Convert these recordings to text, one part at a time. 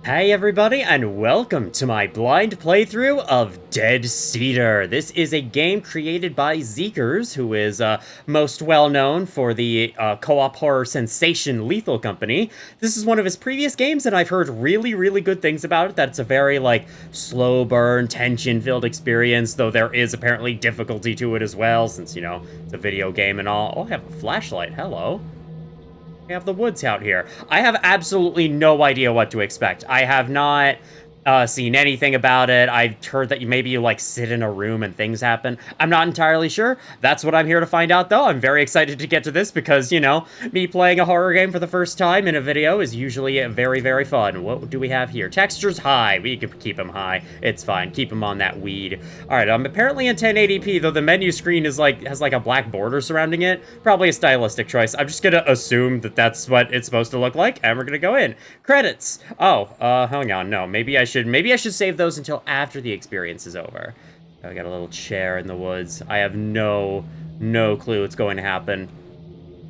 Hey everybody, and welcome to my blind playthrough of Dead Cedar. This is a game created by Zeekers, who is most well known for the co-op horror sensation Lethal Company. This is one of his previous games, and I've heard really good things about it, that it's a very, slow burn, tension-filled experience, though there is apparently difficulty to it as well, since, it's a video game and all. Oh, I have a flashlight, hello. We have the woods out here. I have absolutely no idea what to expect. I have not seen anything about it. I've heard that maybe you sit in a room and things happen. I'm not entirely sure. That's what I'm here to find out, though. I'm very excited to get to this because, me playing a horror game for the first time in a video is usually very fun. What do we have here? Textures high. We can keep them high. It's fine. Keep them on that weed. All right, I'm apparently in 1080p, though the menu screen is has a black border surrounding it. Probably a stylistic choice. I'm just gonna assume that that's what it's supposed to look like, and we're gonna go in. Credits. Oh, hang on. No, maybe I should save those until after the experience is over. I got a little chair in the woods. I have no clue what's going to happen.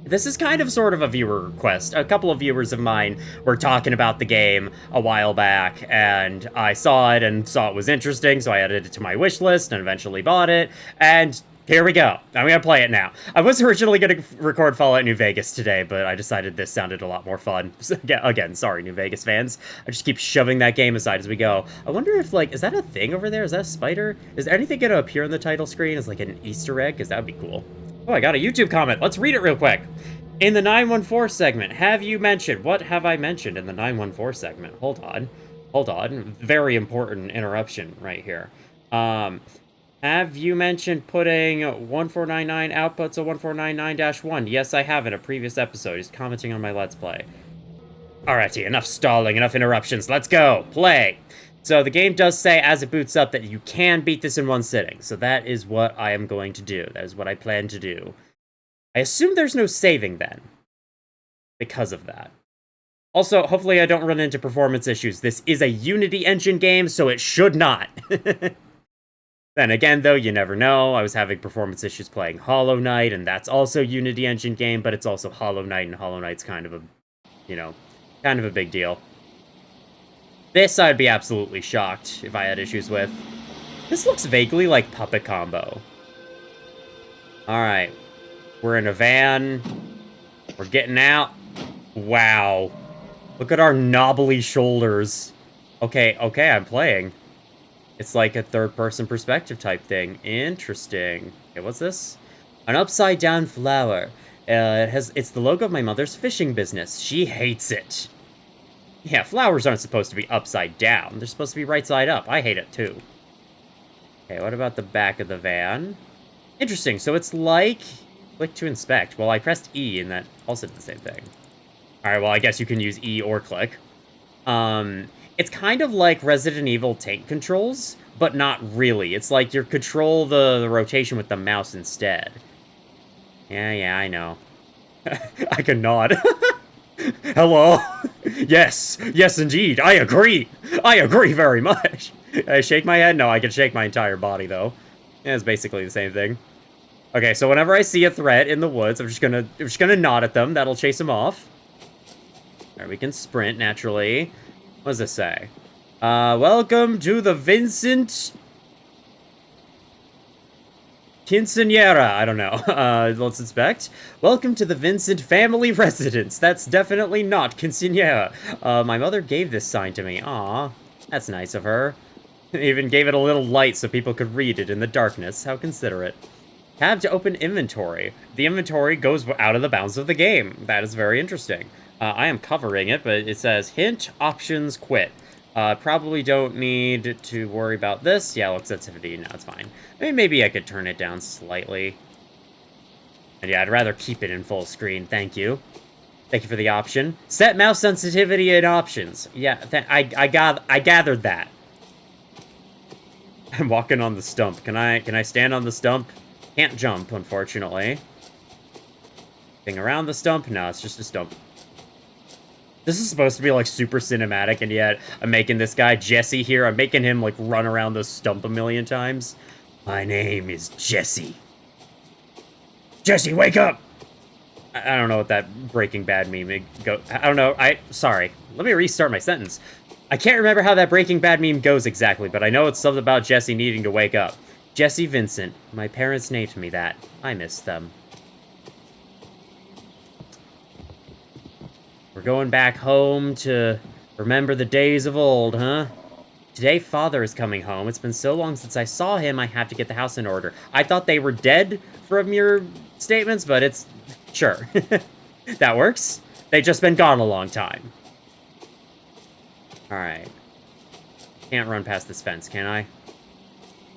This is kind of sort of a viewer request. A couple of viewers of mine were talking about the game a while back, and I saw it and saw it was interesting, so I added it to my wish list and eventually bought it, and here we go. I'm gonna play it now. I was originally gonna record Fallout New Vegas today, but I decided this sounded a lot more fun. Again, sorry, New Vegas fans. I just keep shoving that game aside as we go. I wonder if, is that a thing over there? Is that a spider? Is there anything gonna appear on the title screen as, an Easter egg? Because that would be cool. Oh, I got a YouTube comment. Let's read it real quick. In the 914 segment, have you mentioned... What have I mentioned in the 914 segment? Hold on. Very important interruption right here. Have you mentioned putting 1499 outputs of 1499-1? Yes, I have in a previous episode. He's commenting on my Let's Play. Alrighty, enough stalling, enough interruptions. Let's go. Play. So the game does say, as it boots up, that you can beat this in one sitting. So that is what I am going to do. That is what I plan to do. I assume there's no saving then, because of that. Also, hopefully I don't run into performance issues. This is a Unity engine game, so it should not. Then again, though, you never know. I was having performance issues playing Hollow Knight, and that's also Unity engine game, but it's also Hollow Knight, and Hollow Knight's kind of a, kind of a big deal. This I'd be absolutely shocked if I had issues with. This looks vaguely like Puppet Combo. Alright. We're in a van. We're getting out. Wow. Look at our knobbly shoulders. Okay, I'm playing. It's like a third-person perspective type thing. Interesting. Okay, what's this? An upside-down flower. It's the logo of my mother's fishing business. She hates it. Yeah, flowers aren't supposed to be upside down. They're supposed to be right side up. I hate it, too. Okay, what about the back of the van? Interesting. So it's like... Click to inspect. Well, I pressed E, and that also did the same thing. Alright, well, I guess you can use E or click. It's kind of like Resident Evil tank controls, but not really. It's like you control the rotation with the mouse instead. Yeah, I know. I can nod. Hello? Yes, indeed. I agree. I agree very much. I shake my head? No, I can shake my entire body, though. Yeah, it's basically the same thing. Okay, so whenever I see a threat in the woods, I'm just gonna nod at them. That'll chase them off. Alright, we can sprint naturally. What does this say? Welcome to the Vincent Quinceañera. I don't know. Let's inspect. Welcome to the Vincent family residence. That's definitely not Quinceañera. My mother gave this sign to me. Aw, that's nice of her. Even gave it a little light so people could read it in the darkness. How considerate. Tab to open inventory. The inventory goes out of the bounds of the game. That is very interesting. I am covering it, but it says hint, options, quit. Probably don't need to worry about this. Yeah, look, sensitivity. No, it's fine. I mean, maybe I could turn it down slightly. And yeah, I'd rather keep it in full screen. Thank you. Thank you for the option. Set mouse sensitivity and options. Yeah, I gathered that. I'm walking on the stump. Can I stand on the stump? Can't jump, unfortunately. Thing around the stump? No, it's just a stump. This is supposed to be, super cinematic, and yet I'm making this guy, Jesse, here. I'm making him, run around the stump a million times. My name is Jesse. Jesse, wake up! I don't know what that Breaking Bad meme go. I don't know. Sorry. Let me restart my sentence. I can't remember how that Breaking Bad meme goes exactly, but I know it's something about Jesse needing to wake up. Jesse Vincent. My parents named me that. I miss them. We're going back home to remember the days of old, huh? Today, Father is coming home. It's been so long since I saw him, I have to get the house in order. I thought they were dead from your statements, but it's... Sure. That works. They've just been gone a long time. Alright. Can't run past this fence, can I?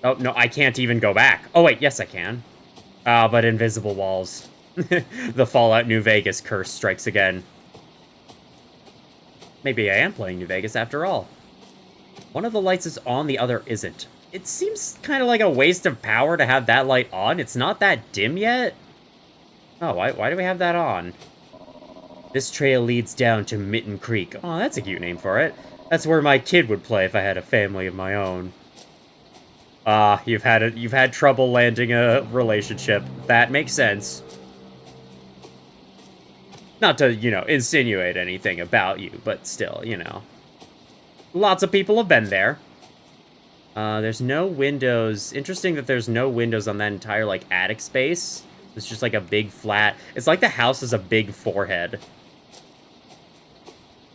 Oh, no, I can't even go back. Oh, wait, yes, I can. But invisible walls. The Fallout New Vegas curse strikes again. Maybe I am playing New Vegas after all. One of the lights is on, the other isn't. It seems kind of like a waste of power to have that light on. It's not that dim yet. Oh, why do we have that on? This trail leads down to Mitten Creek. Oh, that's a cute name for it. That's where my kid would play if I had a family of my own. You've had trouble landing a relationship. That makes sense. Not to, you know, insinuate anything about you, but still, you know. Lots of people have been there. There's no windows. Interesting that there's no windows on that entire, like, attic space. It's just like a big flat... It's like the house is a big forehead.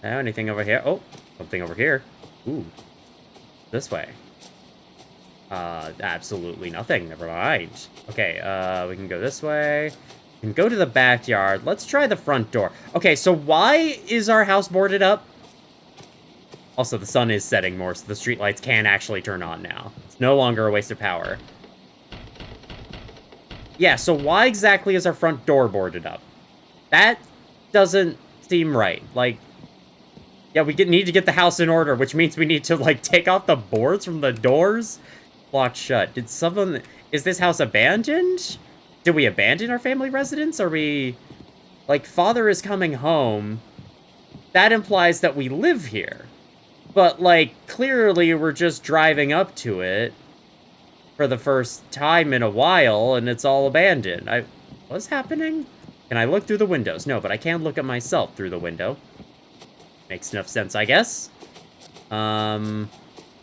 Oh, anything over here? Oh, something over here. Ooh. This way. Absolutely nothing. Never mind. Okay, we can go this way. We can go to the backyard. Let's try the front door. Okay, so why is our house boarded up? Also, the sun is setting more, so the streetlights can actually turn on now. It's no longer a waste of power. Yeah, so why exactly is our front door boarded up? That doesn't seem right. Like, yeah, we need to get the house in order, which means we need to, like, take off the boards from the doors. Locked shut. Did someone... Is this house abandoned? Did we abandon our family residence? Are we... Like, Father is coming home. That implies that we live here. But, like, clearly we're just driving up to it for the first time in a while, and it's all abandoned. What's happening? Can I look through the windows? No, but I can look at myself through the window. Makes enough sense, I guess.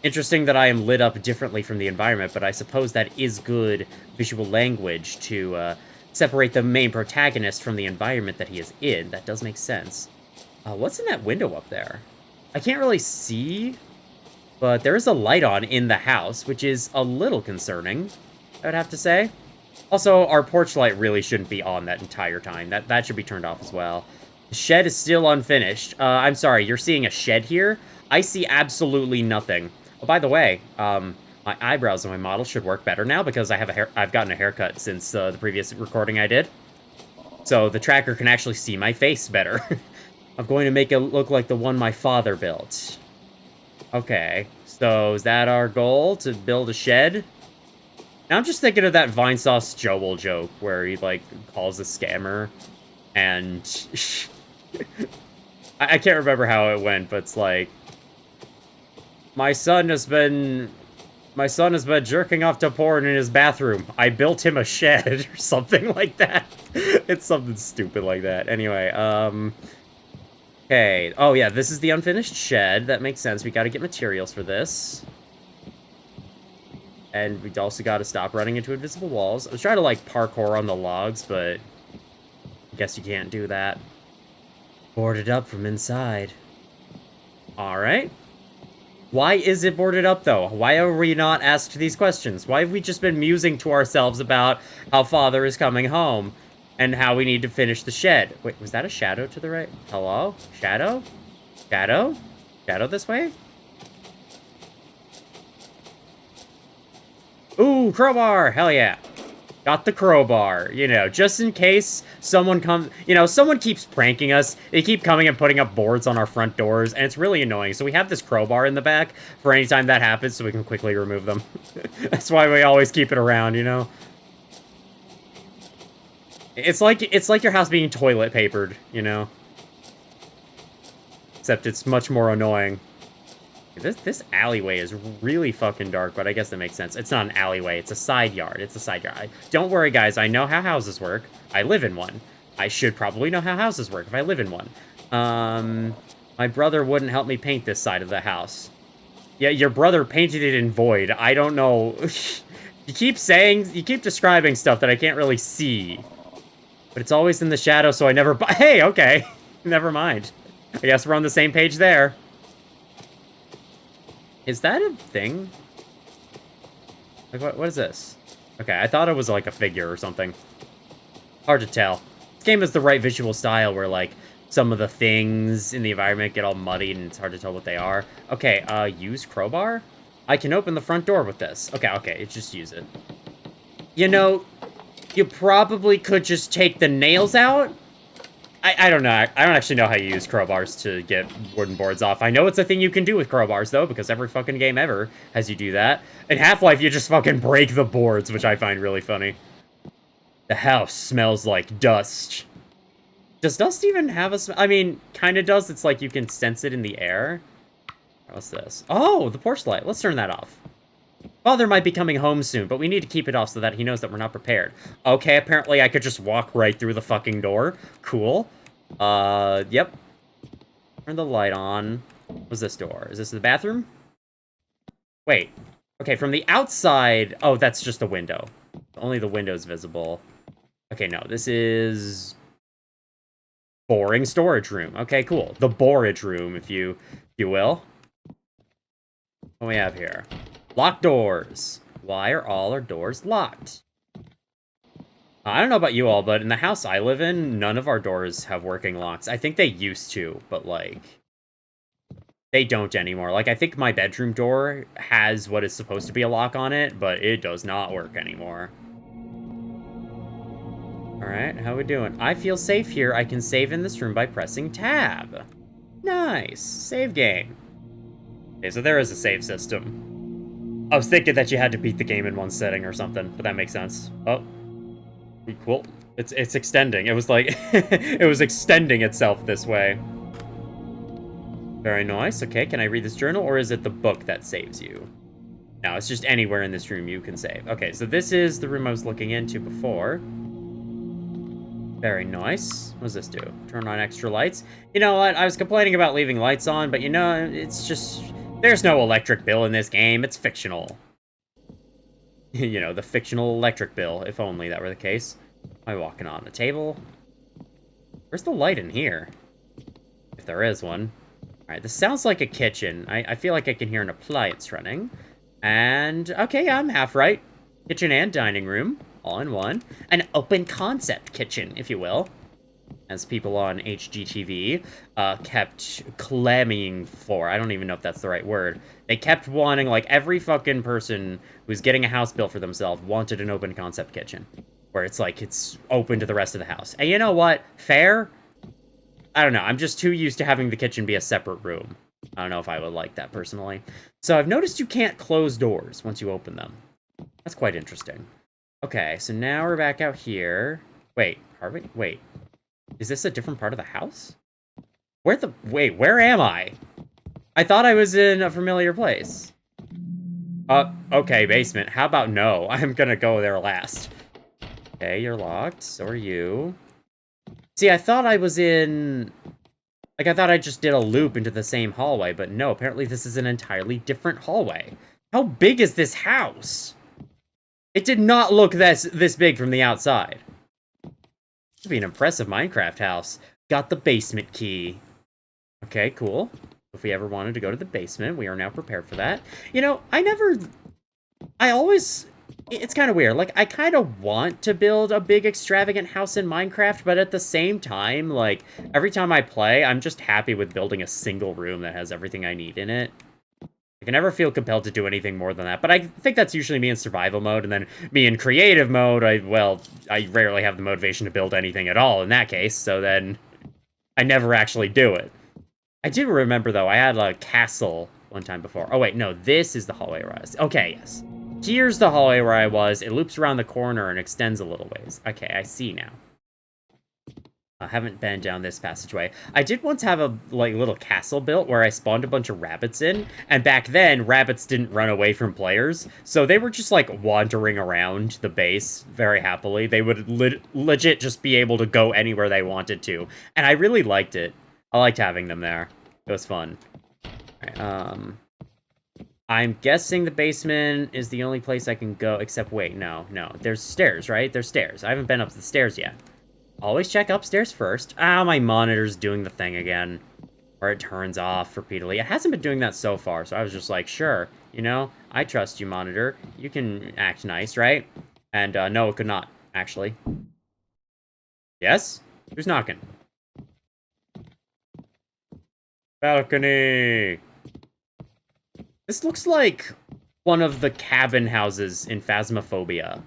Interesting that I am lit up differently from the environment, but I suppose that is good visual language to separate the main protagonist from the environment that he is in. That does make sense. What's in that window up there? I can't really see, but there is a light on in the house, which is a little concerning, I would have to say. Also, our porch light really shouldn't be on that entire time. That should be turned off as well. The shed is still unfinished. I'm sorry, you're seeing a shed here? I see absolutely nothing. Oh, by the way, my eyebrows on my model should work better now because I've gotten a haircut since the previous recording I did. So the tracker can actually see my face better. I'm going to make it look like the one my father built. Okay, so is that our goal, to build a shed? Now I'm just thinking of that Vinesauce Joel joke where he, like, calls a scammer, and... I can't remember how it went, but it's like... My son has been jerking off to porn in his bathroom. I built him a shed, or something like that. It's something stupid like that. Anyway, okay. Oh, yeah, this is the unfinished shed. That makes sense. We gotta get materials for this. And we also gotta stop running into invisible walls. I was trying to, like, parkour on the logs, but... I guess you can't do that. Boarded up from inside. Alright. Why is it boarded up, though? Why are we not asked these questions? Why have we just been musing to ourselves about how Father is coming home and how we need to finish the shed? Wait, was that a shadow to the right? Hello? Shadow? Shadow? Shadow this way? Ooh, crowbar! Hell yeah. Got the crowbar, you know, just in case someone comes, you know, someone keeps pranking us. They keep coming and putting up boards on our front doors, and it's really annoying. So we have this crowbar in the back for any time that happens so we can quickly remove them. That's why we always keep it around, you know? It's like your house being toilet papered, you know? Except it's much more annoying. This alleyway is really fucking dark, but I guess that makes sense. It's not an alleyway, it's a side yard. It's a side yard. Don't worry, guys, I know how houses work. I live in one. I should probably know how houses work if I live in one. My brother wouldn't help me paint this side of the house. Yeah, your brother painted it in void. I don't know. You keep describing stuff that I can't really see. But it's always in the shadow, so I never... Hey, okay. Never mind. I guess we're on the same page there. Is that a thing? Like, what is this? Okay, I thought it was like a figure or something. Hard to tell. This game has the right visual style where, like, some of the things in the environment get all muddied and it's hard to tell what they are. Okay, use crowbar? I can open the front door with this. Okay, just use it. You know, you probably could just take the nails out. I don't know. I don't actually know how you use crowbars to get wooden boards off. I know it's a thing you can do with crowbars, though, because every fucking game ever has you do that. In Half-Life, you just fucking break the boards, which I find really funny. The house smells like dust. Does dust even have a smell? I mean, kind of does. It's like you can sense it in the air. What's this? Oh, the porch light. Let's turn that off. Father might be coming home soon, but we need to keep it off so that he knows that we're not prepared. Okay, apparently I could just walk right through the fucking door. Cool. Yep. Turn the light on. What's this door? Is this the bathroom? Wait. Okay, from the outside... Oh, that's just a window. Only the window's visible. Okay, no, this is... boring storage room. Okay, cool. The borage room, if you will. What do we have here? Locked doors. Why are all our doors locked? I don't know about you all, but in the house I live in, none of our doors have working locks. I think they used to, but, like, they don't anymore. Like, I think my bedroom door has what is supposed to be a lock on it, but it does not work anymore. Alright, how we doing? I feel safe here. I can save in this room by pressing tab. Nice. Save game. Okay, so there is a save system. I was thinking that you had to beat the game in one setting or something, but that makes sense. Oh. Cool. It's extending. It was like... it was extending itself this way. Very nice. Okay, can I read this journal, or is it the book that saves you? No, it's just anywhere in this room you can save. Okay, so this is the room I was looking into before. Very nice. What does this do? Turn on extra lights. You know what? I was complaining about leaving lights on, but you know, it's just... There's no electric bill in this game. It's fictional. You know, the fictional electric bill, if only that were the case. Am I walking on the table? Where's the light in here? If there is one. Alright, this sounds like a kitchen. I feel like I can hear an appliance running. And, okay, I'm half right. Kitchen and dining room, all in one. An open concept kitchen, if you will. As people on HGTV kept clamming for. I don't even know if that's the right word. They kept wanting, like, every fucking person who's getting a house built for themselves wanted an open concept kitchen. Where it's like, it's open to the rest of the house. And you know what? Fair? I don't know. I'm just too used to having the kitchen be a separate room. I don't know if I would like that personally. So I've noticed you can't close doors once you open them. That's quite interesting. Okay, so now we're back out here. Wait, are we? Wait. Is this a different part of the house? Wait, where am I? I thought I was in a familiar place. Okay, basement. How about no? I'm gonna go there last. Okay, you're locked. So are you. See, I thought I was in... Like, I thought I just did a loop into the same hallway, but no, apparently this is an entirely different hallway. How big is this house? It did not look this big from the outside. This would be an impressive Minecraft house. Got the basement key. Okay, cool. If we ever wanted to go to the basement, we are now prepared for that. You know, it's kind of weird. Like, I kind of want to build a big extravagant house in Minecraft, but at the same time, like, every time I play, I'm just happy with building a single room that has everything I need in it. I can never feel compelled to do anything more than that, but I think that's usually me in survival mode, and then me in creative mode, I rarely have the motivation to build anything at all in that case, so then I never actually do it. I do remember, though, I had a castle one time before. Oh, wait, no, this is the hallway where I was. Okay, yes. Here's the hallway where I was. It loops around the corner and extends a little ways. Okay, I see now. I haven't been down this passageway. I did once have a little castle built where I spawned a bunch of rabbits in, and back then, rabbits didn't run away from players, so they were just, like, wandering around the base very happily. They would legit just be able to go anywhere they wanted to, and I really liked it. I liked having them there. It was fun. Alright, I'm guessing the basement is the only place I can go, except, wait, no. There's stairs, right? There's stairs. I haven't been up the stairs yet. Always check upstairs first. Ah, my monitor's doing the thing again. Or it turns off repeatedly. It hasn't been doing that so far, so I was just like, sure, you know, I trust you, monitor. You can act nice, right? And, no, it could not, actually. Yes? Who's knocking? Balcony! This looks like one of the cabin houses in Phasmophobia.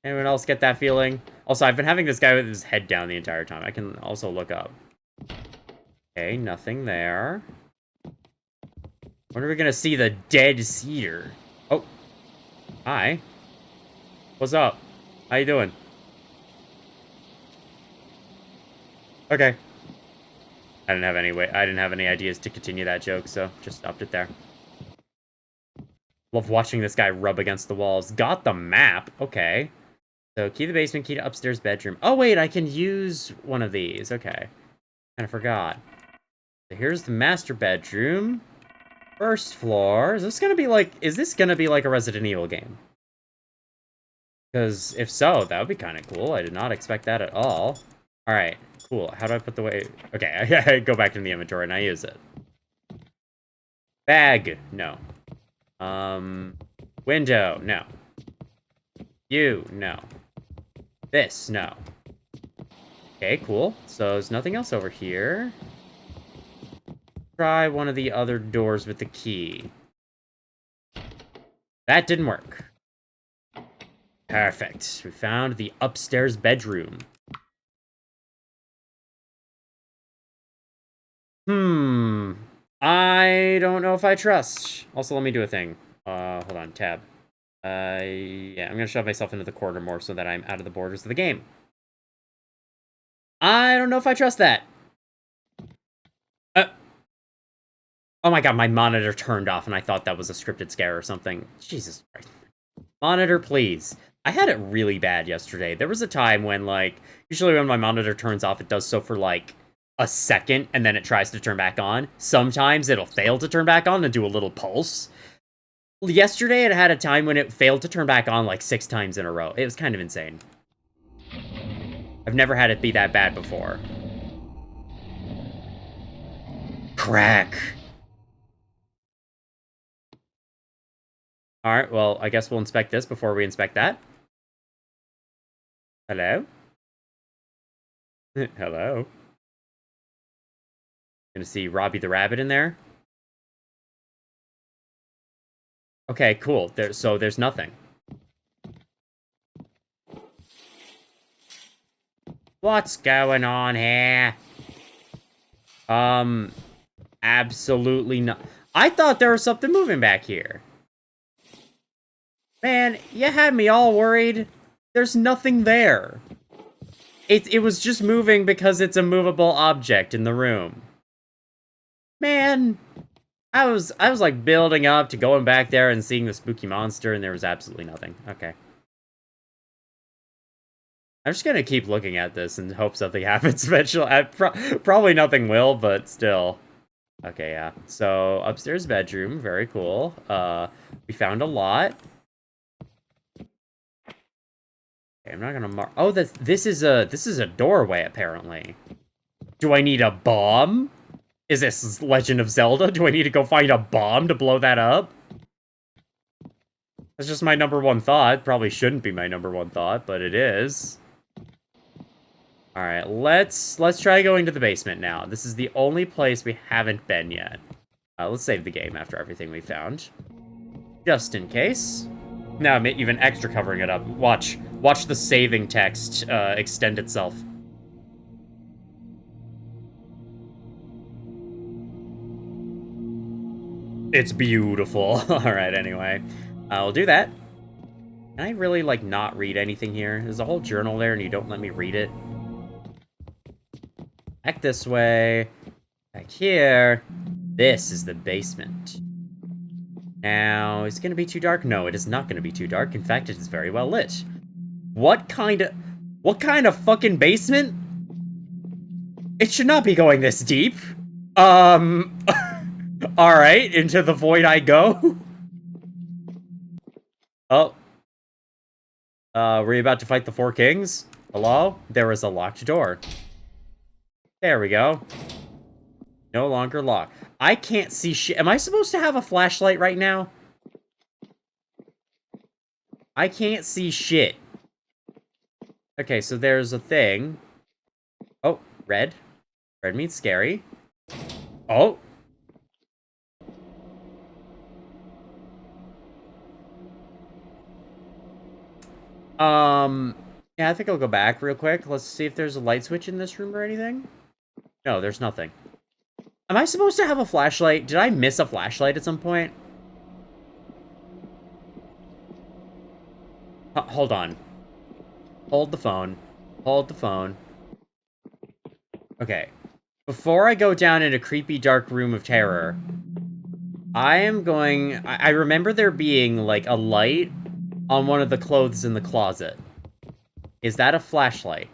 Anyone else get that feeling? Also, I've been having this guy with his head down the entire time. I can also look up. Okay, nothing there. When are we gonna see the dead cedar? Oh. Hi. What's up? How you doing? Okay. I didn't have any ideas to continue that joke, so just stopped it there. Love watching this guy rub against the walls. Got the map. Okay. So, key to the basement, key to upstairs bedroom. Oh, wait, I can use one of these. Okay. Kinda forgot. So here's the master bedroom. First floor. Is this gonna be like a Resident Evil game? Because if so, that would be kind of cool. I did not expect that at all. Alright, cool. How do I put the way... Okay, I go back in the inventory and I use it. Bag. No. Window. No. You. No. This. No. Okay, cool. So there's nothing else over here. Try one of the other doors with the key. That didn't work. Perfect. We found the upstairs bedroom. I don't know if I trust. Also, let me do a thing. Hold on, tab. Yeah, I'm gonna shove myself into the corner more so that I'm out of the borders of the game. I don't know if I trust that. Oh my god, my monitor turned off and I thought that was a scripted scare or something. Jesus Christ. Monitor, please. I had it really bad yesterday. There was a time when, like, usually when my monitor turns off, it does so for, like, a second, and then it tries to turn back on. Sometimes it'll fail to turn back on and do a little pulse. Yesterday, it had a time when it failed to turn back on, like, 6 times in a row. It was kind of insane. I've never had it be that bad before. Crack. Alright, well, I guess we'll inspect this before we inspect that. Hello? Hello? Gonna see Robbie the Rabbit in there? Okay, cool. So there's nothing. What's going on here? Absolutely not. I thought there was something moving back here. Man, you had me all worried. There's nothing there. It was just moving because it's a movable object in the room. Man, I was like building up to going back there and seeing the spooky monster, and there was absolutely nothing. Okay. I'm just gonna keep looking at this and hope something happens eventually. Probably nothing will, but still. Okay, yeah. So, upstairs bedroom, very cool. We found a lot. Okay, I'm not gonna mark. Oh, this is a doorway apparently. Do I need a bomb? Is this Legend of Zelda? Do I need to go find a bomb to blow that up? That's just my number one thought. Probably shouldn't be my number one thought, but it is. Alright, let's try going to the basement now. This is the only place we haven't been yet. Let's save the game after everything we found. Just in case. Now I'm even extra covering it up. Watch the saving text extend itself. It's beautiful. Alright, anyway. I'll do that. Can I really, like, not read anything here? There's a whole journal there and you don't let me read it. Back this way. Back here. This is the basement. Now, is it going to be too dark? No, it is not going to be too dark. In fact, it is very well lit. What kind of fucking basement? It should not be going this deep. Um, alright, into the void I go. Oh. Were you about to fight the Four Kings? Hello? There was a locked door. There we go. No longer locked. I can't see shit. Am I supposed to have a flashlight right now? I can't see shit. Okay, so there's a thing. Oh, red. Red means scary. Oh. Yeah, I think I'll go back real quick. Let's see if there's a light switch in this room or anything. No, there's nothing. Am I supposed to have a flashlight? Did I miss a flashlight at some point? Hold on. Hold the phone. Hold the phone. Okay. Before I go down in a creepy dark room of terror, I am going... I remember there being, like, a light on one of the clothes in the closet. Is that a flashlight?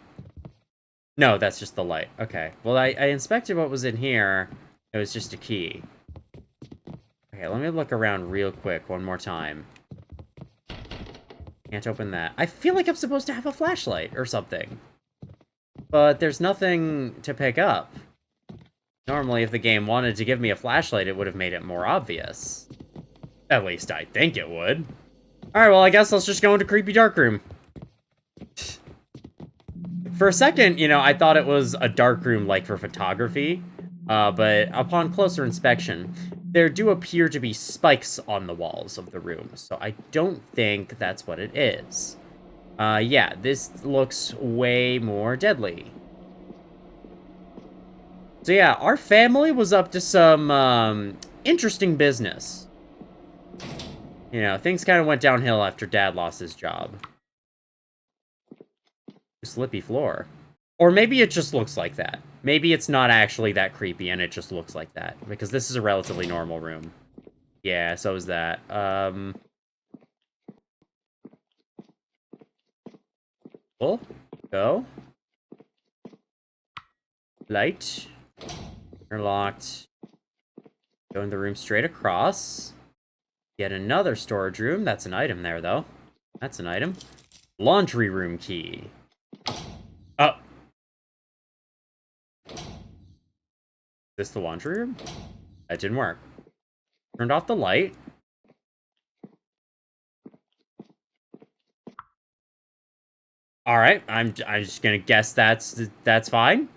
No, that's just the light. Okay. Well, I inspected what was in here. It was just a key. Okay, let me look around real quick one more time. Can't open that. I feel like I'm supposed to have a flashlight or something. But there's nothing to pick up. Normally, if the game wanted to give me a flashlight, it would have made it more obvious. At least I think it would. Alright, well, I guess let's just go into Creepy Dark Room. For a second, you know, I thought it was a dark room like for photography. But upon closer inspection, there do appear to be spikes on the walls of the room. So I don't think that's what it is. Yeah, this looks way more deadly. So yeah, our family was up to some, interesting business. You know, things kind of went downhill after Dad lost his job. Slippy floor. Or maybe it just looks like that. Maybe it's not actually that creepy and it just looks like that. Because this is a relatively normal room. Yeah, so is that. Pull. Go. Light. You're locked. Go in the room straight across. Yet another storage room. That's an item there, though. That's an item. Laundry room key. Oh. Is this the laundry room? That didn't work. Turned off the light. All right, I'm just gonna guess that's fine.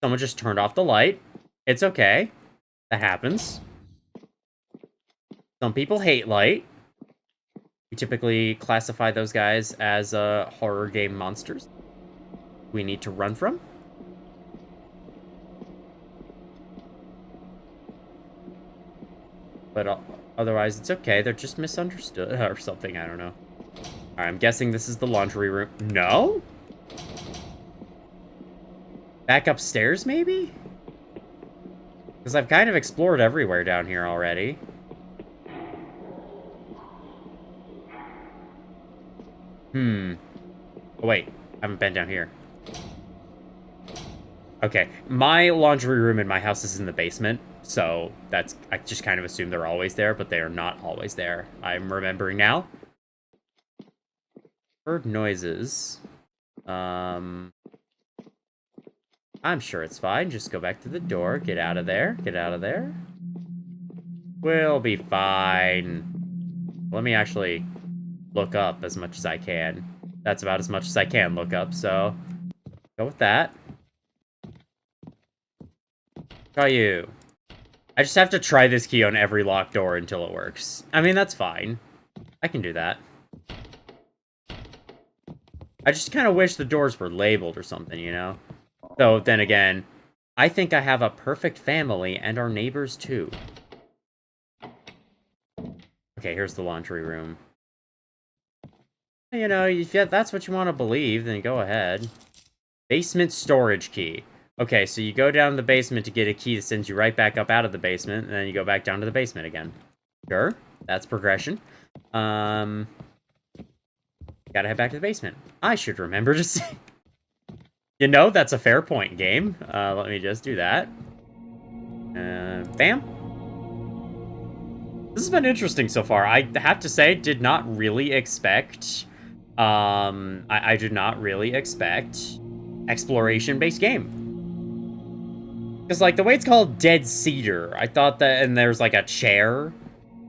Someone just turned off the light. It's okay. That happens. Some people hate light. We typically classify those guys as horror game monsters we need to run from. But otherwise, it's okay. They're just misunderstood or something. I don't know. All right, I'm guessing this is the laundry room. No? Back upstairs, maybe? Because I've kind of explored everywhere down here already. Oh, wait. I haven't been down here. Okay. My laundry room in my house is in the basement. So that's... I just kind of assume they're always there, but they are not always there. I'm remembering now. Heard noises. I'm sure it's fine. Just go back to the door. Get out of there. Get out of there. We'll be fine. Let me actually look up as much as I can. That's about as much as I can look up, so go with that. Try you. I just have to try this key on every locked door until it works. I mean, that's fine. I can do that. I just kind of wish the doors were labeled or something, you know? Though, then again, I think I have a perfect family and our neighbors too. Okay, here's the laundry room. You know, if that's what you want to believe, then go ahead. Basement storage key. Okay, so you go down to the basement to get a key that sends you right back up out of the basement, and then you go back down to the basement again. Sure, that's progression. Gotta head back to the basement. I should remember to see. You know, that's a fair point, game. Let me just do that. Bam. This has been interesting so far. I have to say, did not really expect... I did not really expect exploration-based game. Because, like, the way it's called Dead Cedar, I thought that... And there's, like, a chair.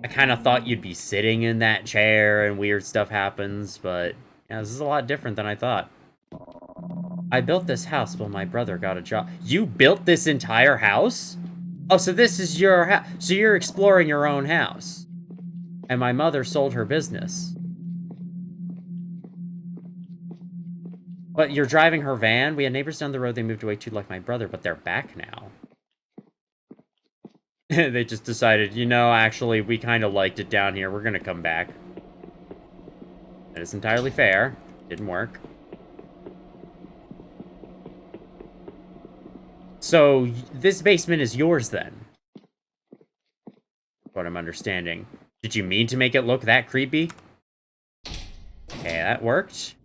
I kind of thought you'd be sitting in that chair and weird stuff happens, but... Yeah, this is a lot different than I thought. I built this house while my brother got a job. You built this entire house? Oh, so this is your house. So you're exploring your own house. And my mother sold her business. But you're driving her van? We had neighbors down the road they moved away too like my brother, but they're back now. They just decided, you know, actually, we kind of liked it down here. We're going to come back. That is entirely fair. Didn't work. So, this basement is yours, then? What I'm understanding. Did you mean to make it look that creepy? Okay, that worked.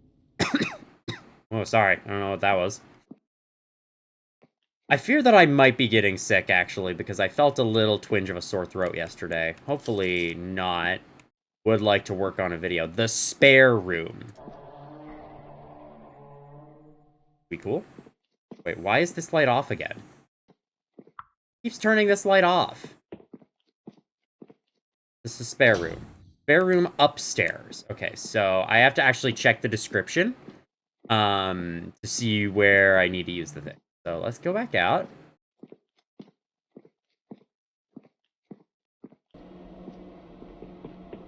Oh, sorry. I don't know what that was. I fear that I might be getting sick, actually, because I felt a little twinge of a sore throat yesterday. Hopefully not. Would like to work on a video. The spare room. Be cool? Wait, why is this light off again? Keeps turning this light off. This is spare room. Spare room upstairs. Okay, so I have to actually check the description to see where I need to use the thing. So let's go back out.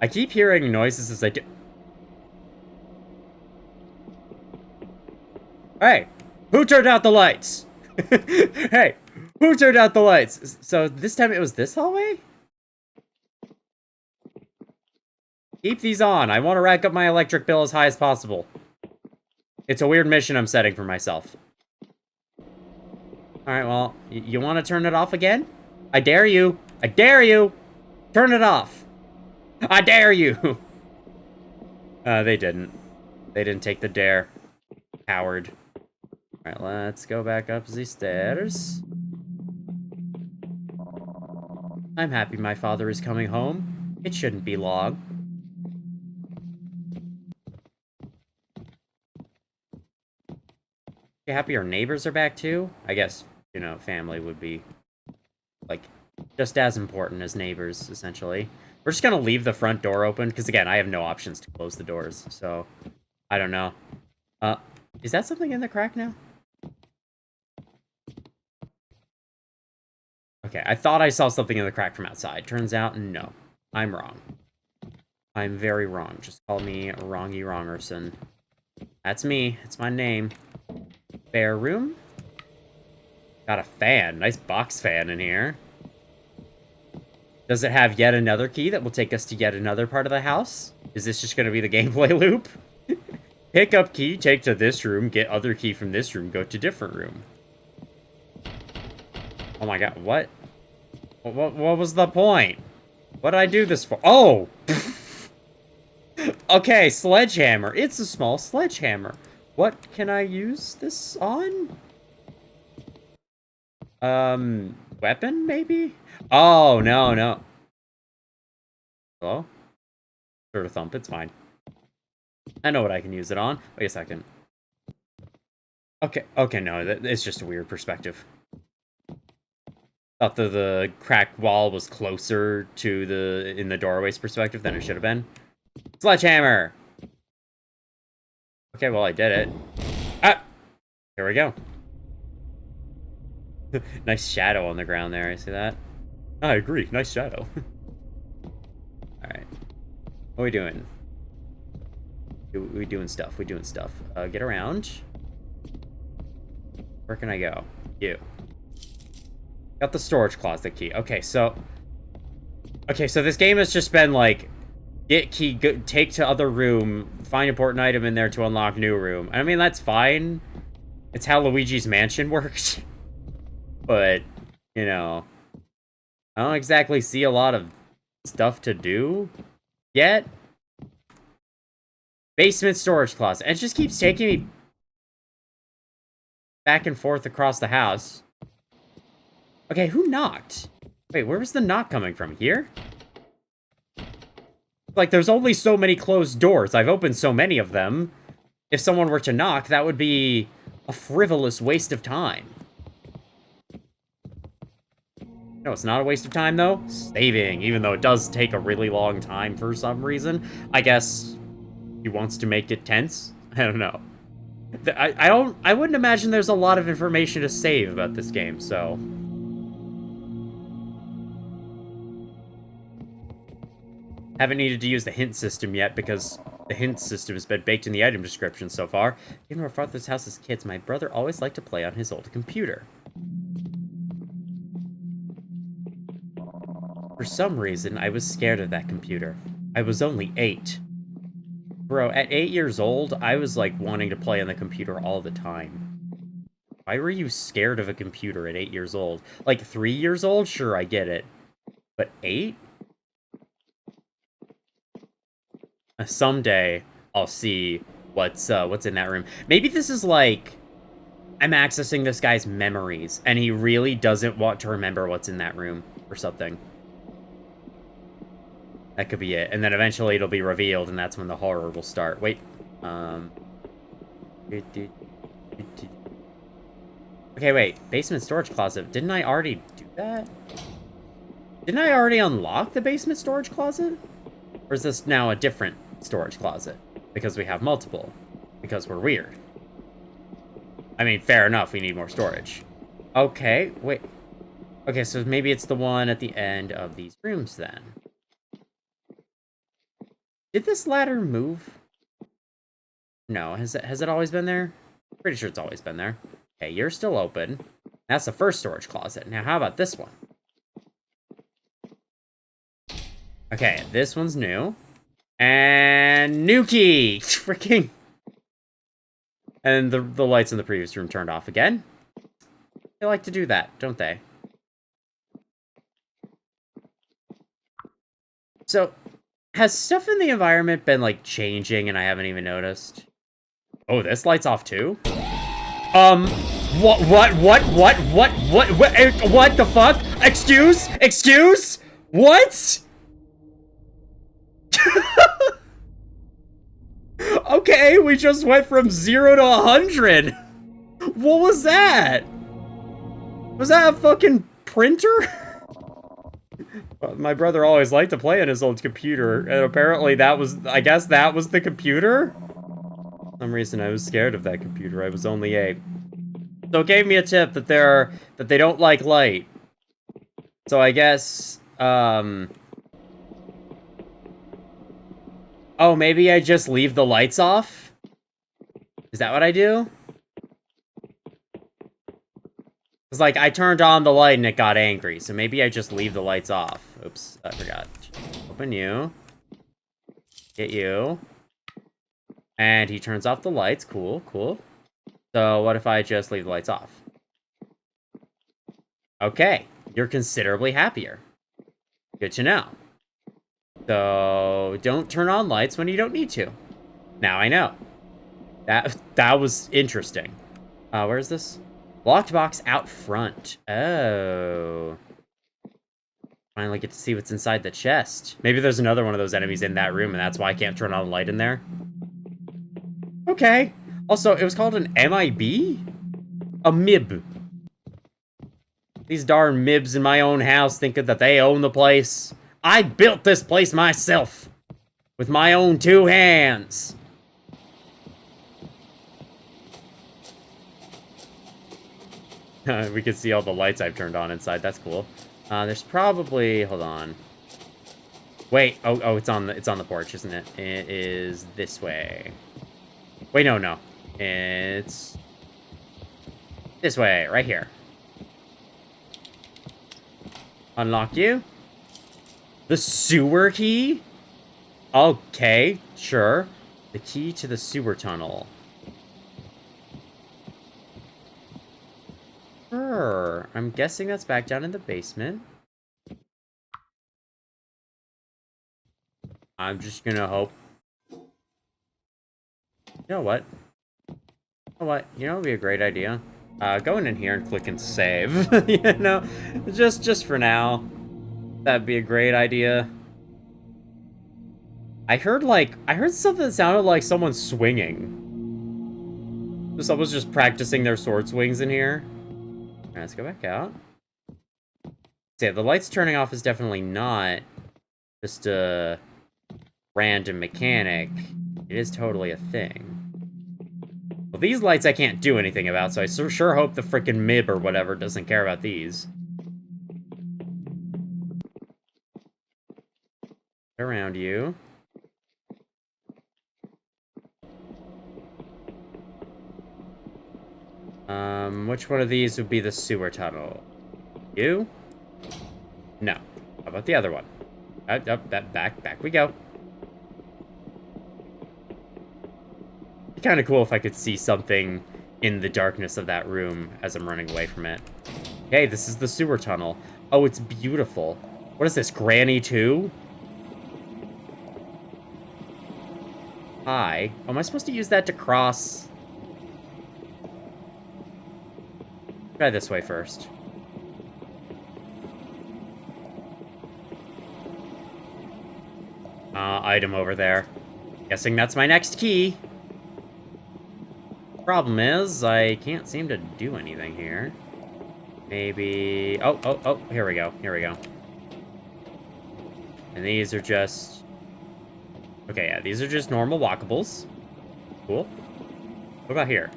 I keep hearing noises as I do. Hey, who turned out the lights? Hey, who turned out the lights? So this time it was this hallway? Keep these on. I want to rack up my electric bill as high as possible. It's a weird mission I'm setting for myself. Alright, well, you want to turn it off again? I dare you. I dare you. Turn it off. I dare you. They didn't. They didn't take the dare. Coward. Alright, let's go back up the stairs. I'm happy my father is coming home. It shouldn't be long. You happy your neighbors are back too? I guess, you know, family would be, like, just as important as neighbors, essentially. We're just gonna leave the front door open, because, again, I have no options to close the doors, so... I don't know. Is that something in the crack now? Okay, I thought I saw something in the crack from outside. Turns out, no. I'm wrong. I'm very wrong. Just call me Wrongy Wrongerson. That's me. It's my name. Spare room? Got a fan. Nice box fan in here. Does it have yet another key that will take us to yet another part of the house? Is this just going to be the gameplay loop? Pick up key, take to this room, get other key from this room, go to different room. Oh my god, what? What was the point? What did I do this for? Oh! Okay, sledgehammer. It's a small sledgehammer. What can I use this on? Weapon, maybe? Oh, no, no. Hello? Sort of thump, it's fine. I know what I can use it on. Wait a second. Okay, no, it's just a weird perspective. Thought the cracked wall was closer to in the doorway's perspective than it should have been. Sledgehammer! Okay, well, I did it. Ah! Here we go. Nice shadow on the ground there, you see that? I agree, nice shadow. Alright. What are we doing? We doing stuff, we doing stuff. Get around. Where can I go? You. Got the storage closet key. Okay, so this game has just been like, get key, go, take to other room, find important item in there to unlock new room. I mean, that's fine. It's how Luigi's Mansion works. But, you know, I don't exactly see a lot of stuff to do yet. Basement storage closet. And it just keeps taking me back and forth across the house. Okay, who knocked? Wait, where was the knock coming from? Here? Like, there's only so many closed doors. I've opened so many of them. If someone were to knock, that would be a frivolous waste of time. No, it's not a waste of time, though. Saving, even though it does take a really long time for some reason. I guess he wants to make it tense? I don't know. I wouldn't imagine there's a lot of information to save about this game, so... Haven't needed to use the hint system yet, because the hint system has been baked in the item description so far. Given our father's house as kids, my brother always liked to play on his old computer. For some reason, I was scared of that computer. I was only 8. Bro, at 8 years old, I was like wanting to play on the computer all the time. Why were you scared of a computer at 8 years old? Like 3 years old? Sure, I get it. But 8? Someday, I'll see what's in that room. Maybe this is like... I'm accessing this guy's memories, and he really doesn't want to remember what's in that room, or something. That could be it. And then eventually it'll be revealed, and that's when the horror will start. Wait. Okay, wait. Basement storage closet. Didn't I already do that? Didn't I already unlock the basement storage closet? Or is this now a different storage closet? Because we have multiple. Because we're weird. I mean, fair enough, we need more storage. Okay, wait. Okay, so maybe it's the one at the end of these rooms, then. Did this ladder move? No, has it always been there? Pretty sure it's always been there. Okay, you're still open. That's the first storage closet. Now, how about this one? Okay, this one's new. And new key! Freaking... And the lights in the previous room turned off again. They like to do that, don't they? So, has stuff in the environment been, like, changing and I haven't even noticed? Oh, this light's off too? What the fuck? Excuse? What? Okay, we just went from 0 to 100. What was that? Was that a fucking printer? Well, my brother always liked to play on his old computer, and apparently that was, I guess that was the computer? For some reason I was scared of that computer. I was only 8. So it gave me a tip that that they don't like light. So I guess, oh, maybe I just leave the lights off? Is that what I do? It's like, I turned on the light and it got angry, so maybe I just leave the lights off. Oops, I forgot. Open you. Get you. And he turns off the lights. Cool, cool. So what if I just leave the lights off? Okay, you're considerably happier. Good to know. So, don't turn on lights when you don't need to. Now I know. That was interesting. Where's this? Locked box out front. Oh. Finally get to see what's inside the chest. Maybe there's another one of those enemies in that room, and that's why I can't turn on a light in there. Okay. Also, it was called an MIB? A MIB. These darn MIBs in my own house thinking that they own the place. I built this place myself. With my own 2 hands. We can see all the lights I've turned on inside. That's cool. There's probably... Hold on. Wait. Oh, it's on the porch, isn't it? It is this way. Wait, no. It's... this way, right here. Unlock you. The sewer key? Okay, sure. The key to the sewer tunnel. Sure. I'm guessing that's back down in the basement. I'm just gonna hope. You know what? You know what? You know what would be a great idea? Going in here and clicking save. You know, just for now. That'd be a great idea. I heard something that sounded like someone swinging. Someone's just practicing their sword swings in here. All right, let's go back out. Yeah, the lights turning off is definitely not just a random mechanic. It is totally a thing. Well, these lights I can't do anything about, so I sure hope the frickin' MIB or whatever doesn't care about these. Around you. Which one of these would be the sewer tunnel? You? No. How about the other one? Back we go. It'd be kind of cool if I could see something in the darkness of that room as I'm running away from it. Hey, this is the sewer tunnel. Oh, it's beautiful. What is this, Granny 2? Hi. Oh, am I supposed to use that to cross? Try this way first. Item over there. Guessing that's my next key. Problem is, I can't seem to do anything here. Maybe... Oh, here we go. And these are just... Okay, yeah, these are just normal walkables. Cool. What about here?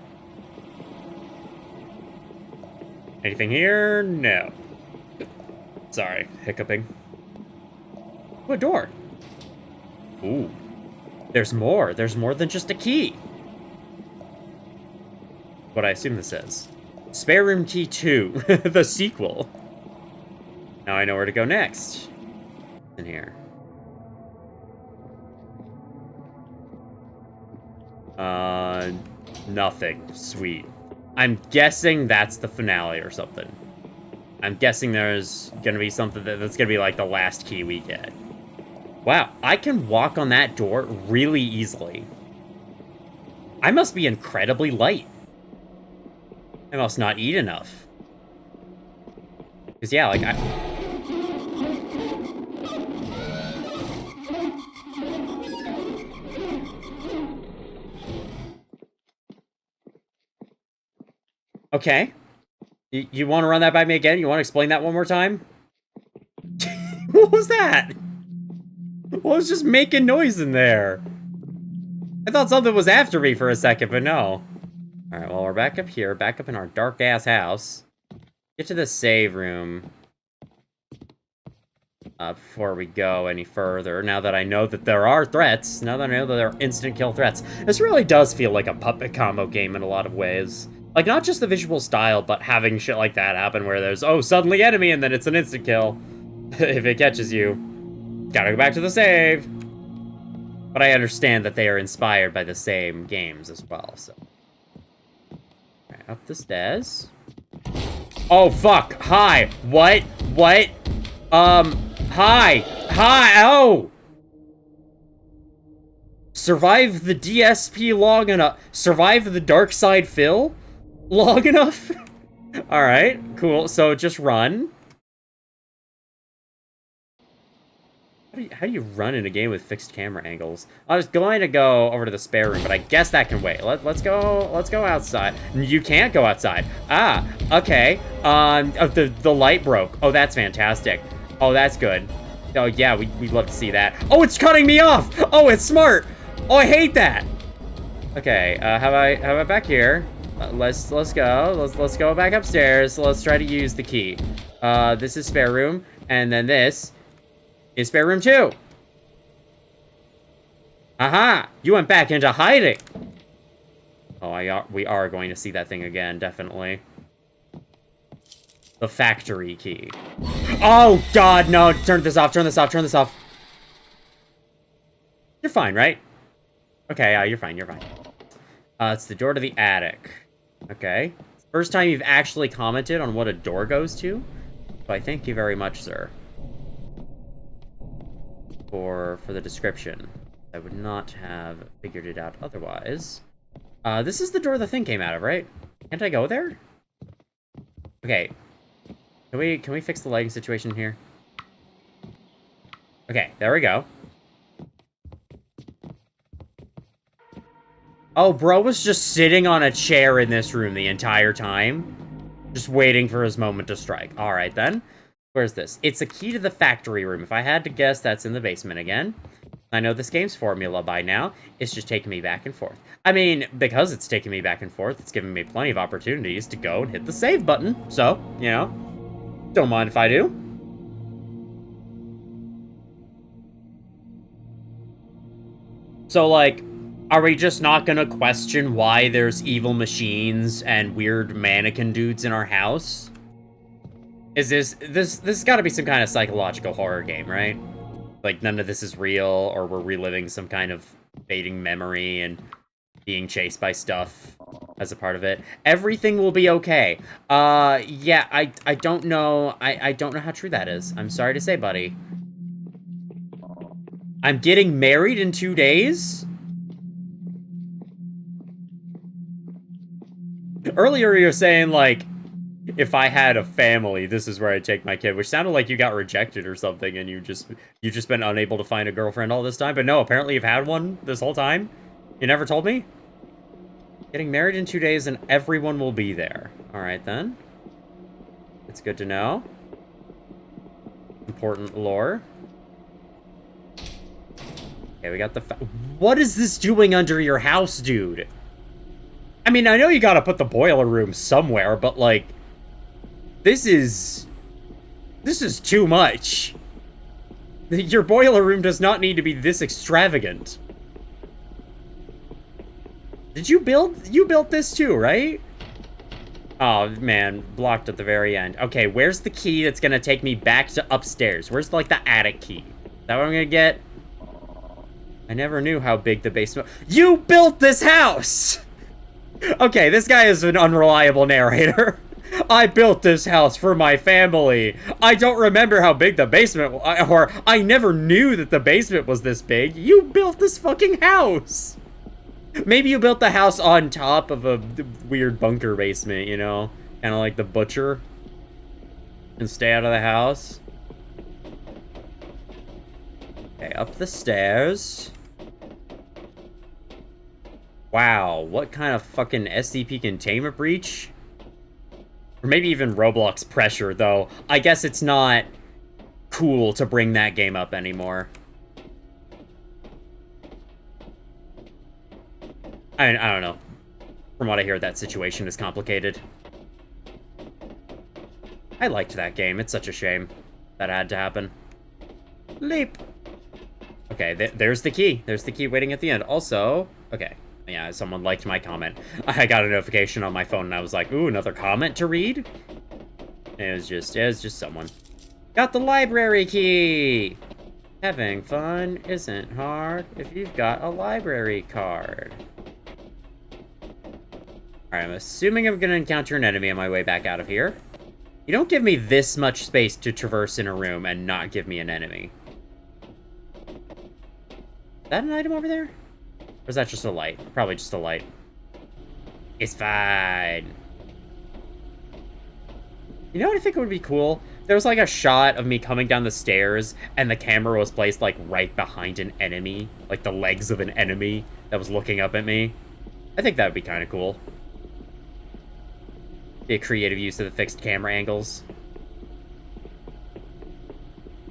Anything here? No. Sorry, hiccuping. Oh, a door. Ooh. There's more. There's more than just a key. What I assume this is. Spare Room Key 2. The sequel. Now I know where to go next. In here. Nothing. Sweet. I'm guessing that's the finale or something. I'm guessing there's gonna be something that's gonna be like the last key we get. Wow, I can walk on that door really easily. I must be incredibly light. I must not eat enough. Because, yeah, like, Okay. You want to run that by me again? You want to explain that one more time? What was that? What was just making noise in there? I thought something was after me for a second, but no. Alright, well, we're back up here. Back up in our dark-ass house. Get to the save room. Before we go any further, now that I know that there are threats, now that I know that there are instant kill threats, this really does feel like a puppet combo game in a lot of ways. Like, not just the visual style, but having shit like that happen where there's, oh, suddenly enemy, and then it's an instant kill. If it catches you. Gotta go back to the save. But I understand that they are inspired by the same games as well, so. Right, up the stairs. Oh, fuck. Hi. What? Hi, oh! Survive the DSP long enough. Survive the Dark Side Phil long enough? Alright, cool. So just run. How do you run in a game with fixed camera angles? I was going to go over to the spare room, but I guess that can wait. Let's go outside. You can't go outside. Ah, okay. The light broke. Oh, that's fantastic. Oh, that's good. Oh, yeah, we'd love to see that. Oh, it's cutting me off! Oh, it's smart! Oh, I hate that! Okay, how about back here? Let's go. Let's go back upstairs. Let's try to use the key. This is spare room, and then this is spare room 2. Aha! You went back into hiding! Oh, we are going to see that thing again, definitely. The factory key. Oh, God, no. Turn this off. You're fine, right? Okay, you're fine. It's the door to the attic. Okay. First time you've actually commented on what a door goes to. So I thank you very much, sir. For the description. I would not have figured it out otherwise. This is the door the thing came out of, right? Can't I go there? Okay. Can we fix the lighting situation here? Okay, there we go. Oh, bro was just sitting on a chair in this room the entire time. Just waiting for his moment to strike. Alright, then. Where's this? It's a key to the factory room. If I had to guess, that's in the basement again. I know this game's formula by now. It's just taking me back and forth. I mean, because it's taking me back and forth, it's giving me plenty of opportunities to go and hit the save button. So, you know, don't mind if I do. So, like, are we just not gonna question why there's evil machines and weird mannequin dudes in our house? Is this gotta be some kind of psychological horror game, right? Like, none of this is real, or we're reliving some kind of fading memory and being chased by stuff as a part of it. Everything will be okay. Yeah, I don't know. I don't know how true that is. I'm sorry to say, buddy. I'm getting married in 2 days? Earlier you were saying, like, if I had a family, this is where I'd take my kid, which sounded like you got rejected or something, and you've just been unable to find a girlfriend all this time. But no, apparently you've had one this whole time. You never told me? Getting married in 2 days, and everyone will be there. Alright, then. It's good to know. Important lore. Okay, we got the what is this doing under your house, dude? I mean, I know you gotta put the boiler room somewhere, but, like, this is too much. Your boiler room does not need to be this extravagant. Did you built this too, right? Oh, man, blocked at the very end. Okay, where's the key that's gonna take me back to upstairs? Where's, like, the attic key? Is that what I'm gonna get? I never knew how big the basement... You built this house! Okay, this guy is an unreliable narrator. I built this house for my family. I don't remember how big the basement was, or I never knew that the basement was this big. You built this fucking house. Maybe you built the house on top of a weird bunker basement, you know? Kind of like the butcher. And stay out of the house. Okay, up the stairs. Wow, what kind of fucking SCP containment breach? Or maybe even Roblox pressure, though. I guess it's not cool to bring that game up anymore. I don't know. From what I hear, that situation is complicated. I liked that game. It's such a shame that had to happen. Leap! Okay, there's the key. There's the key waiting at the end. Also, okay. Yeah, someone liked my comment. I got a notification on my phone and I was like, ooh, another comment to read? It was just someone. Got the library key! Having fun isn't hard if you've got a library card. Alright, I'm assuming I'm gonna encounter an enemy on my way back out of here. You don't give me this much space to traverse in a room and not give me an enemy. Is that an item over there? Or is that just a light? Probably just a light. It's fine. You know what I think would be cool? There was like a shot of me coming down the stairs and the camera was placed like right behind an enemy. Like the legs of an enemy that was looking up at me. I think that would be kind of cool. Be a creative use of the fixed camera angles.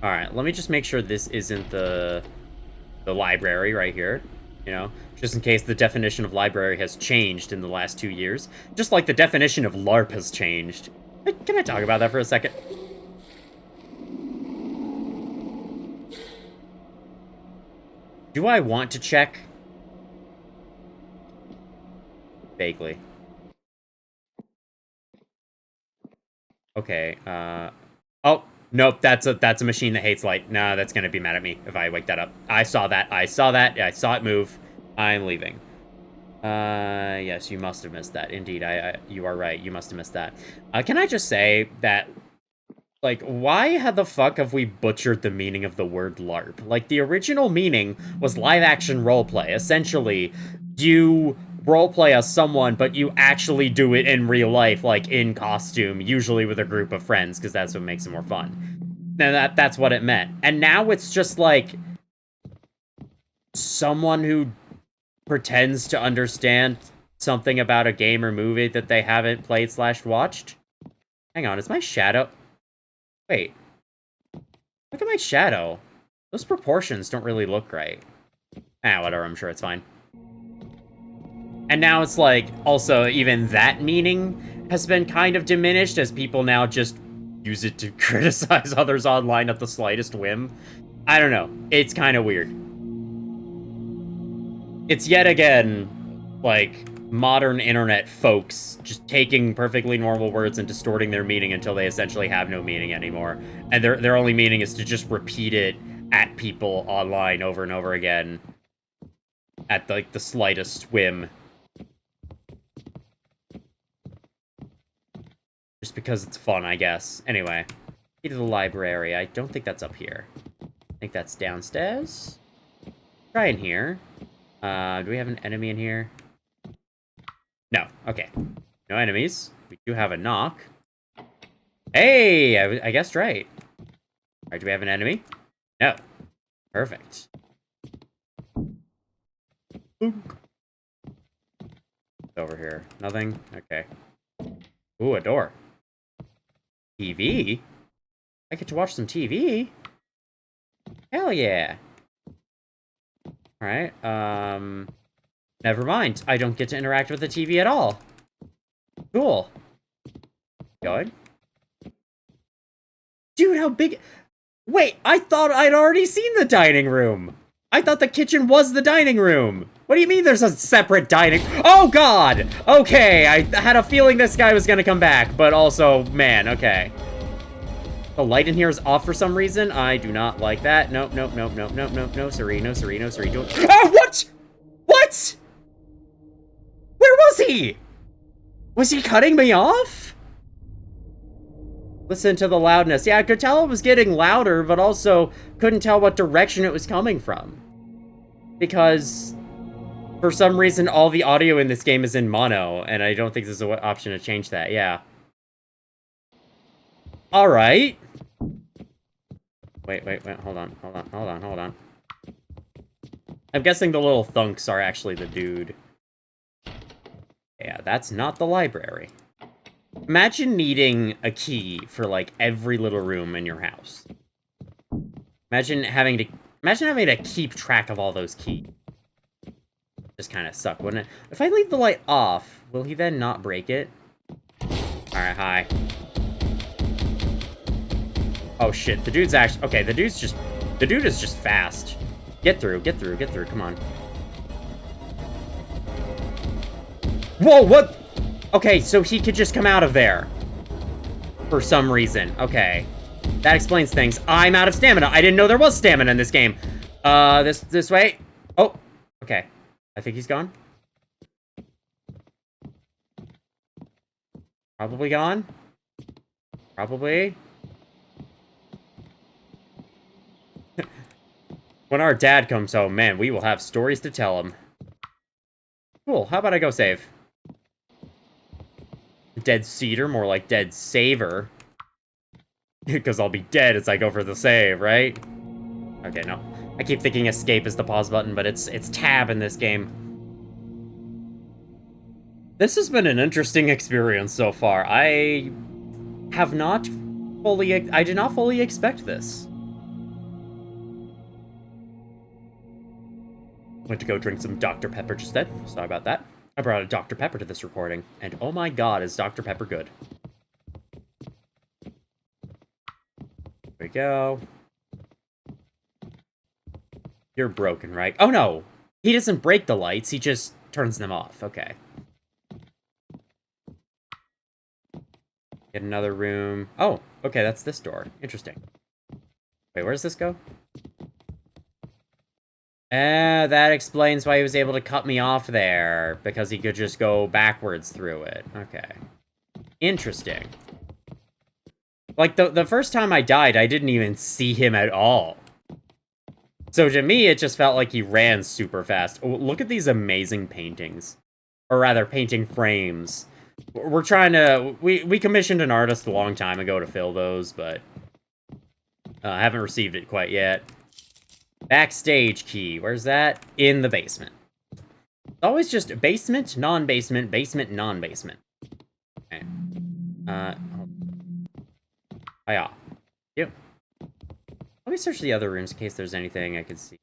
Alright, let me just make sure this isn't the library right here. You know, just in case the definition of library has changed in the last 2 years. Just like the definition of LARP has changed. Can I talk about that for a second? Do I want to check? Vaguely. Okay, oh, nope, that's a machine that hates light. Nah, that's gonna be mad at me if I wake that up. I saw that, I saw it move. I'm leaving. Yes, you must have missed that. Indeed, you are right, you must have missed that. Can I just say that, like, why the fuck have we butchered the meaning of the word LARP? Like, the original meaning was live-action roleplay. Essentially, you roleplay as someone, but you actually do it in real life, like in costume, usually with a group of friends, because that's what makes it more fun. And that's what it meant. And now it's just like someone who pretends to understand something about a game or movie that they haven't played / watched. Hang on, is my shadow... Wait. Look at my shadow. Those proportions don't really look right. Whatever, I'm sure it's fine. And now it's like, also, even that meaning has been kind of diminished as people now just use it to criticize others online at the slightest whim. I don't know. It's kind of weird. It's yet again, like, modern internet folks just taking perfectly normal words and distorting their meaning until they essentially have no meaning anymore. And their only meaning is to just repeat it at people online over and over again at, like, the slightest whim. Just because it's fun, I guess. Anyway, key to the library. I don't think that's up here. I think that's downstairs. Try in here. Do we have an enemy in here? No. Okay. No enemies. We do have a knock. Hey! I guessed right. Alright, do we have an enemy? No. Perfect. Over here. Nothing? Okay. Ooh, a door. TV? I get to watch some TV? Hell yeah. Alright, never mind. I don't get to interact with the TV at all. Cool. Going. Dude, how big... Wait, I thought I'd already seen the dining room. I thought the kitchen was the dining room. What do you mean there's a separate dining... Oh, God! Okay, I had a feeling this guy was gonna come back, but also, man, okay. The light in here is off for some reason. I do not like that. Nope, nope, nope, nope, nope, nope, no, siree, no, siree, no, siree. Don't... Oh, what? What? Where was he? Was he cutting me off? Listen to the loudness. Yeah, I could tell it was getting louder, but also couldn't tell what direction it was coming from. Because for some reason, all the audio in this game is in mono, and I don't think there's an option to change that. Yeah. Alright. Wait, hold on. I'm guessing the little thunks are actually the dude. Yeah, that's not the library. Imagine needing a key for, like, every little room in your house. Imagine having to keep track of all those keys. Just kind of suck, wouldn't it? If I leave the light off, will he then not break it? Alright, hi. Oh shit, the dude's actually... Okay, the dude is just fast. Get through, come on. Whoa, what? Okay, so he could just come out of there. For some reason. Okay. That explains things. I'm out of stamina. I didn't know there was stamina in this game. This way. Oh, okay. I think he's gone. Probably gone. Probably. When our dad comes home, man, we will have stories to tell him. Cool, how about I go save? Dead Cedar, more like Dead Saver. Because I'll be dead as I go for the save, right? Okay, no. I keep thinking escape is the pause button, but it's tab in this game. This has been an interesting experience so far. I did not fully expect this. Went to go drink some Dr. Pepper just then. Sorry about that. I brought a Dr. Pepper to this recording, and oh my god, is Dr. Pepper good. Here we go. You're broken, right? Oh no! He doesn't break the lights, he just turns them off. Okay. Get another room. Oh, okay, that's this door. Interesting. Wait, where does this go? That explains why he was able to cut me off there, because he could just go backwards through it. Okay. Interesting. Like, the first time I died, I didn't even see him at all. So to me, it just felt like he ran super fast. Oh, look at these amazing paintings. Or rather, painting frames. We're trying to... We commissioned an artist a long time ago to fill those, but... I haven't received it quite yet. Backstage key. Where's that? In the basement. It's always just basement, non-basement, basement, non-basement. Okay. Oh yeah. Let me search the other rooms in case there's anything I could see.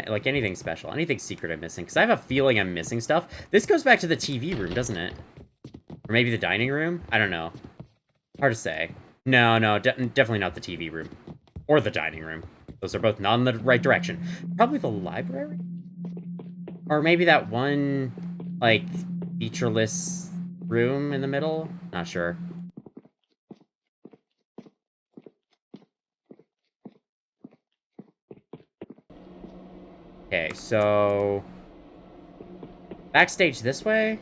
Like, anything special. Anything secret I'm missing. Because I have a feeling I'm missing stuff. This goes back to the TV room, doesn't it? Or maybe the dining room? I don't know. Hard to say. No, definitely not the TV room. Or the dining room. Those are both not in the right direction. Probably the library? Or maybe that one, like, featureless room in the middle? Not sure. Okay, so... Backstage this way?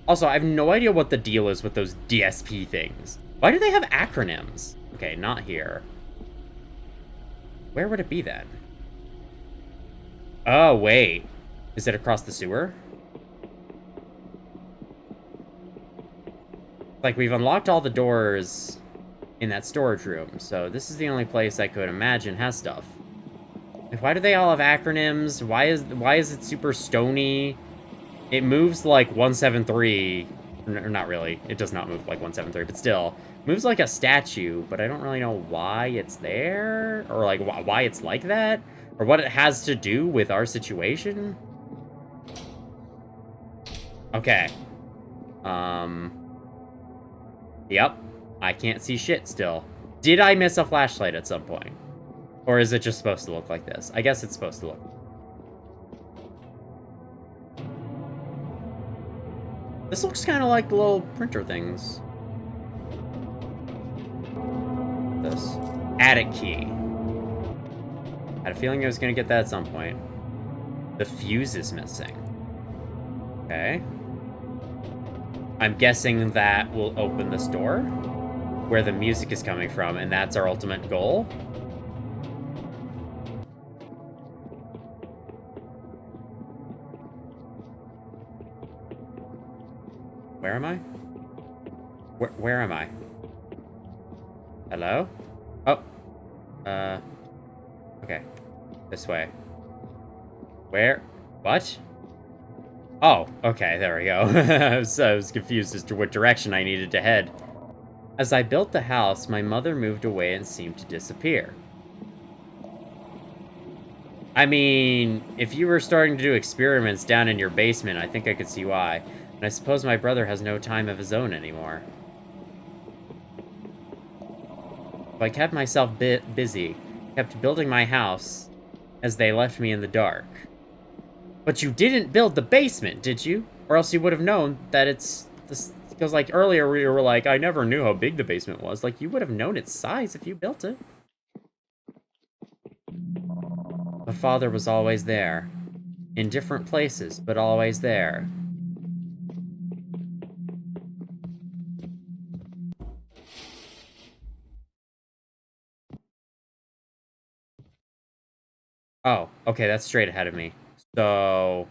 Also, I have no idea what the deal is with those DSP things. Why do they have acronyms? Okay, not here. Where would it be then? Oh, wait. Is it across the sewer? Like, we've unlocked all the doors in that storage room, so this is the only place I could imagine has stuff. Like, why do they all have acronyms? Why is it super stony? It moves like 173. Or not really. It does not move like 173, but still. Moves like a statue, but I don't really know why it's there. Or like why it's like that. Or what it has to do with our situation. Okay. Yep. I can't see shit still. Did I miss a flashlight at some point? Or is it just supposed to look like this? I guess it's supposed to look. This looks kind of like the little printer things. This. Attic key. I had a feeling I was going to get that at some point. The fuse is missing. Okay. I'm guessing that will open this door where the music is coming from, and that's our ultimate goal. Where am I? Where am I? Hello? Oh. Okay. This way. Where? What? Oh, okay, there we go. I was confused as to what direction I needed to head. As I built the house, my mother moved away and seemed to disappear. I mean, if you were starting to do experiments down in your basement, I think I could see why. And I suppose my brother has no time of his own anymore. So I kept myself busy, kept building my house, as they left me in the dark. But you didn't build the basement, did you? Or else you would have known that it's... Because, like, earlier we were like, I never knew how big the basement was. Like, you would have known its size if you built it. My father was always there. In different places, but always there. Oh, okay, that's straight ahead of me. So...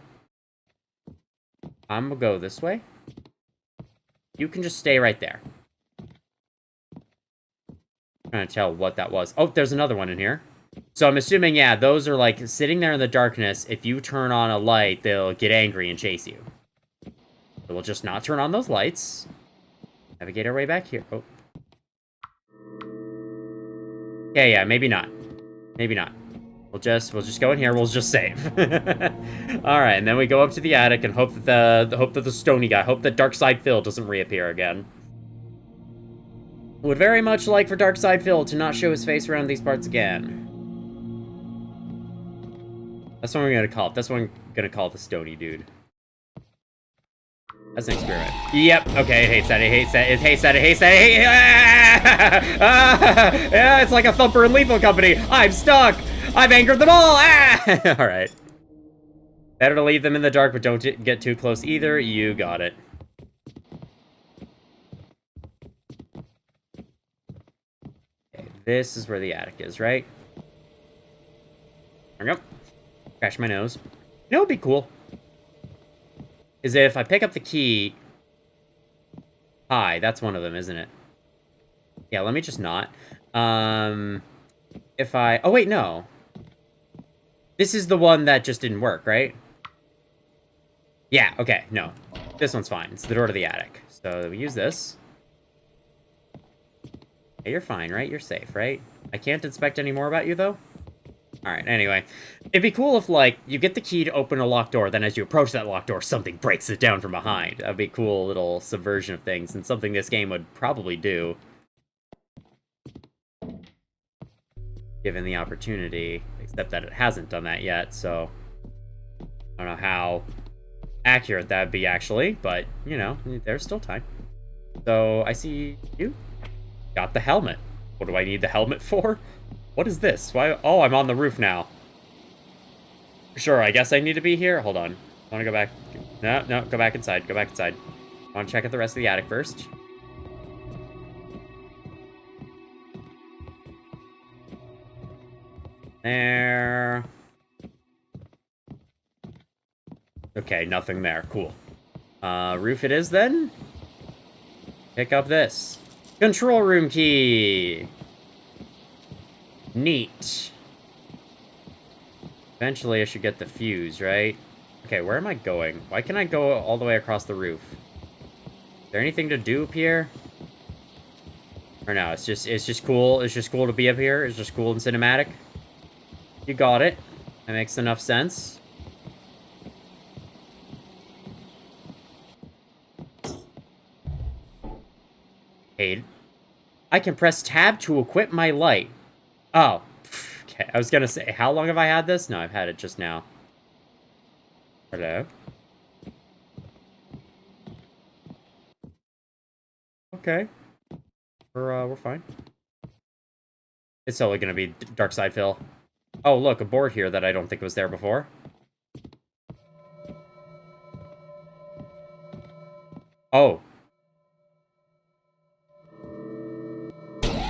I'm gonna go this way. You can just stay right there. I'm trying to tell what that was. Oh, there's another one in here. So I'm assuming, yeah, those are like sitting there in the darkness. If you turn on a light, they'll get angry and chase you. So we'll just not turn on those lights. Navigate our way back here. Oh. Yeah, maybe not. Maybe not. We'll just go in here. We'll just save. All right, and then we go up to the attic and hope that the stony guy, hope that Darkside Phil doesn't reappear again. Would very much like for Darkside Phil to not show his face around these parts again. That's what we're gonna call it. That's what I'm gonna call the stony dude. That's an experiment. Yep. Okay. It hates that. It hates that. It hates that. It hates that. It hates... Yeah, it's like a Thumper and Lethal Company. I'm stuck. I've angered them all. Ah! All right. Better to leave them in the dark, but don't get too close either. You got it. Okay, this is where the attic is, right? There we go. Scratch my nose. You know what would be cool? Is if I pick up the key... Hi, that's one of them, isn't it? Yeah, let me just not. If I... Oh, wait, no. This is the one that just didn't work, right? Yeah, okay, no. This one's fine. It's the door to the attic. So we use this. Hey, you're fine, right? You're safe, right? I can't inspect any more about you, though? Alright, anyway. It'd be cool if, like, you get the key to open a locked door, then as you approach that locked door, something breaks it down from behind. That'd be a cool little subversion of things, and something this game would probably do. Given the opportunity, except that it hasn't done that yet, so... I don't know how accurate that'd be, actually, but, you know, there's still time. So, I see you. Got the helmet. What do I need the helmet for? What is this? Why? Oh, I'm on the roof now. Sure, I guess I need to be here. Hold on. I want to go back. No, no, go back inside. Go back inside. I want to check out the rest of the attic first. There. Okay, nothing there. Cool. Roof it is then. Pick up this. Control room key. Neat. Eventually I should get the fuse, right? Okay, where am I going? Why can't I go all the way across the roof? Is there anything to do up here? Or no, it's just cool. It's just cool to be up here. It's just cool and cinematic. You got it. That makes enough sense. Hey, I can press tab to equip my light. Oh, okay. I was gonna say, how long have I had this? No, I've had it just now. Hello? Okay. We're fine. It's totally gonna be Dark Side Phil. Oh, look, a board here that I don't think was there before. Oh.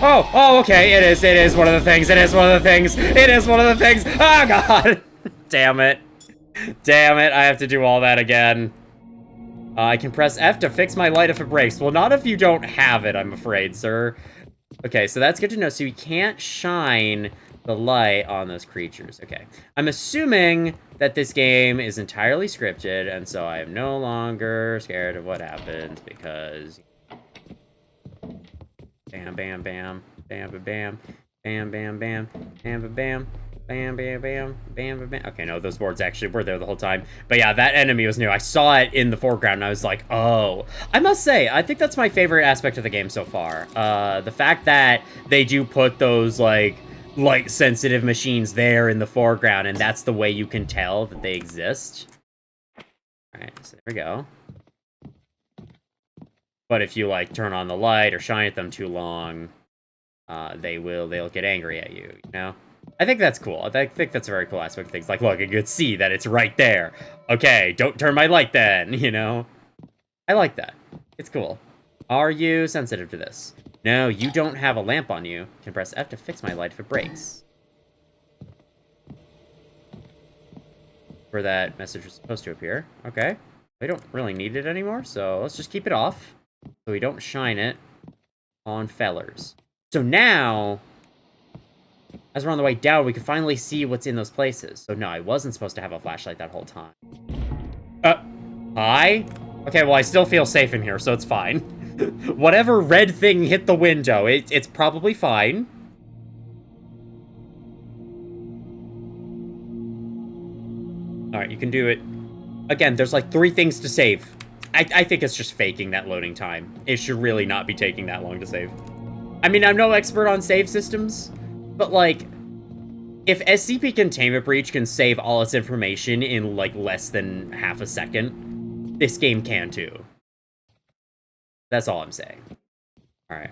Oh, okay, it is one of the things, it is one of the things, it is one of the things! Oh, God! Damn it. Damn it, I have to do all that again. I can press F to fix my light if it breaks. Well, not if you don't have it, I'm afraid, sir. Okay, so that's good to know. So you can't shine the light on those creatures. Okay. I'm assuming that this game is entirely scripted, and so I am no longer scared of what happens, because... Bam, bam, bam, bam, bam, bam, bam, bam, bam, bam, bam, bam, bam, bam, bam, bam, bam. Okay, no, those boards actually were there the whole time. But yeah, that enemy was new. I saw it in the foreground, and I was like, oh. I must say, I think that's my favorite aspect of the game so far. The fact that they do put those, like, light-sensitive machines there in the foreground, and that's the way you can tell that they exist. Alright, so there we go. But if you, like, turn on the light or shine at them too long, they'll get angry at you, you know? I think that's cool. I think that's a very cool aspect of things. Like, look, you could see that it's right there. Okay, don't turn my light then, you know? I like that. It's cool. Are you sensitive to this? No, you don't have a lamp on you. Can press F to fix my light if it breaks. Where that message was supposed to appear. Okay. We don't really need it anymore, so let's just keep it off. So we don't shine it on fellers. So now, as we're on the way down, we can finally see what's in those places. So no, I wasn't supposed to have a flashlight that whole time. Hi? Okay, well, I still feel safe in here, so it's fine. Whatever red thing hit the window, it's probably fine. Alright, you can do it. Again, there's like 3 things to save. I think it's just faking that loading time. It should really not be taking that long to save. I mean, I'm no expert on save systems, but like, if SCP Containment Breach can save all its information in like less than half a second, this game can too. That's all I'm saying. Alright,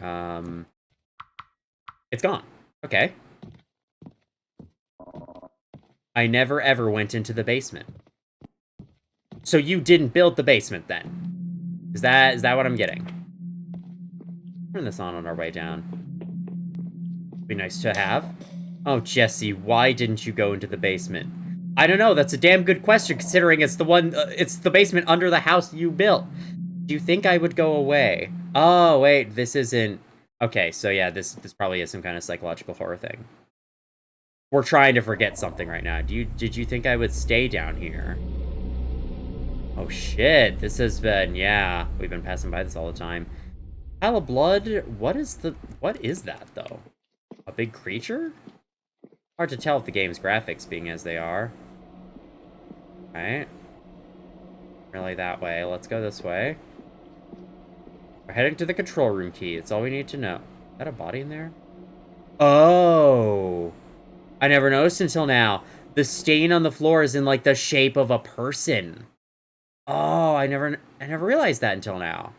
it's gone. Okay. I never ever went into the basement. So you didn't build the basement then? Is that what I'm getting? Turn this on our way down. Be nice to have. Oh, Jesse, why didn't you go into the basement? I don't know, that's a damn good question considering it's it's the basement under the house you built. Do you think I would go away? Oh, wait, this isn't... Okay, so yeah, this probably is some kind of psychological horror thing. We're trying to forget something right now. Did you think I would stay down here? Oh shit, this has been, yeah, we've been passing by this all the time. Pile of blood, what is that though? A big creature? Hard to tell with the game's graphics being as they are. Right? Really that way, let's go this way. We're heading to the control room key, it's all we need to know. Is that a body in there? Oh! I never noticed until now. The stain on the floor is in, like, the shape of a person. Oh, I never realized that until now.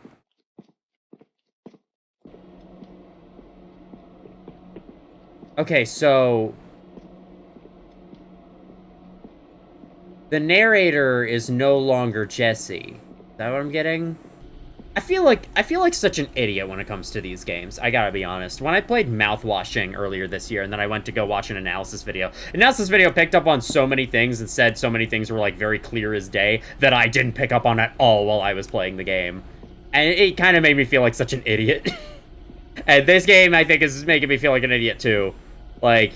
Okay, so... the narrator is no longer Jesse. Is that what I'm getting? I feel like such an idiot when it comes to these games. I gotta be honest. When I played Mouthwashing earlier this year, and then I went to go watch an analysis video picked up on so many things and said so many things were like very clear as day that I didn't pick up on at all while I was playing the game, and it kind of made me feel like such an idiot. And this game, I think, is making me feel like an idiot too. Like,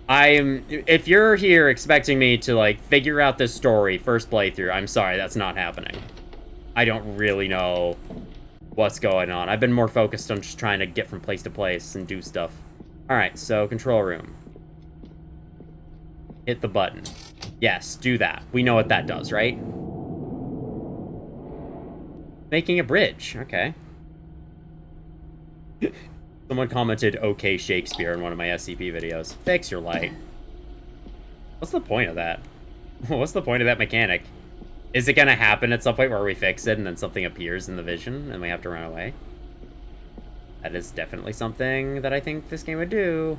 if you're here expecting me to like figure out this story first playthrough, I'm sorry, that's not happening. I don't really know what's going on. I've been more focused on just trying to get from place to place and do stuff. Alright, so control room. Hit the button. Yes, do that. We know what that does, right? Making a bridge. Okay. Someone commented, okay, Shakespeare, in one of my SCP videos. Fix your light. What's the point of that? What's the point of that mechanic? Is it gonna happen at some point where we fix it and then something appears in the vision and we have to run away? That is definitely something that I think this game would do.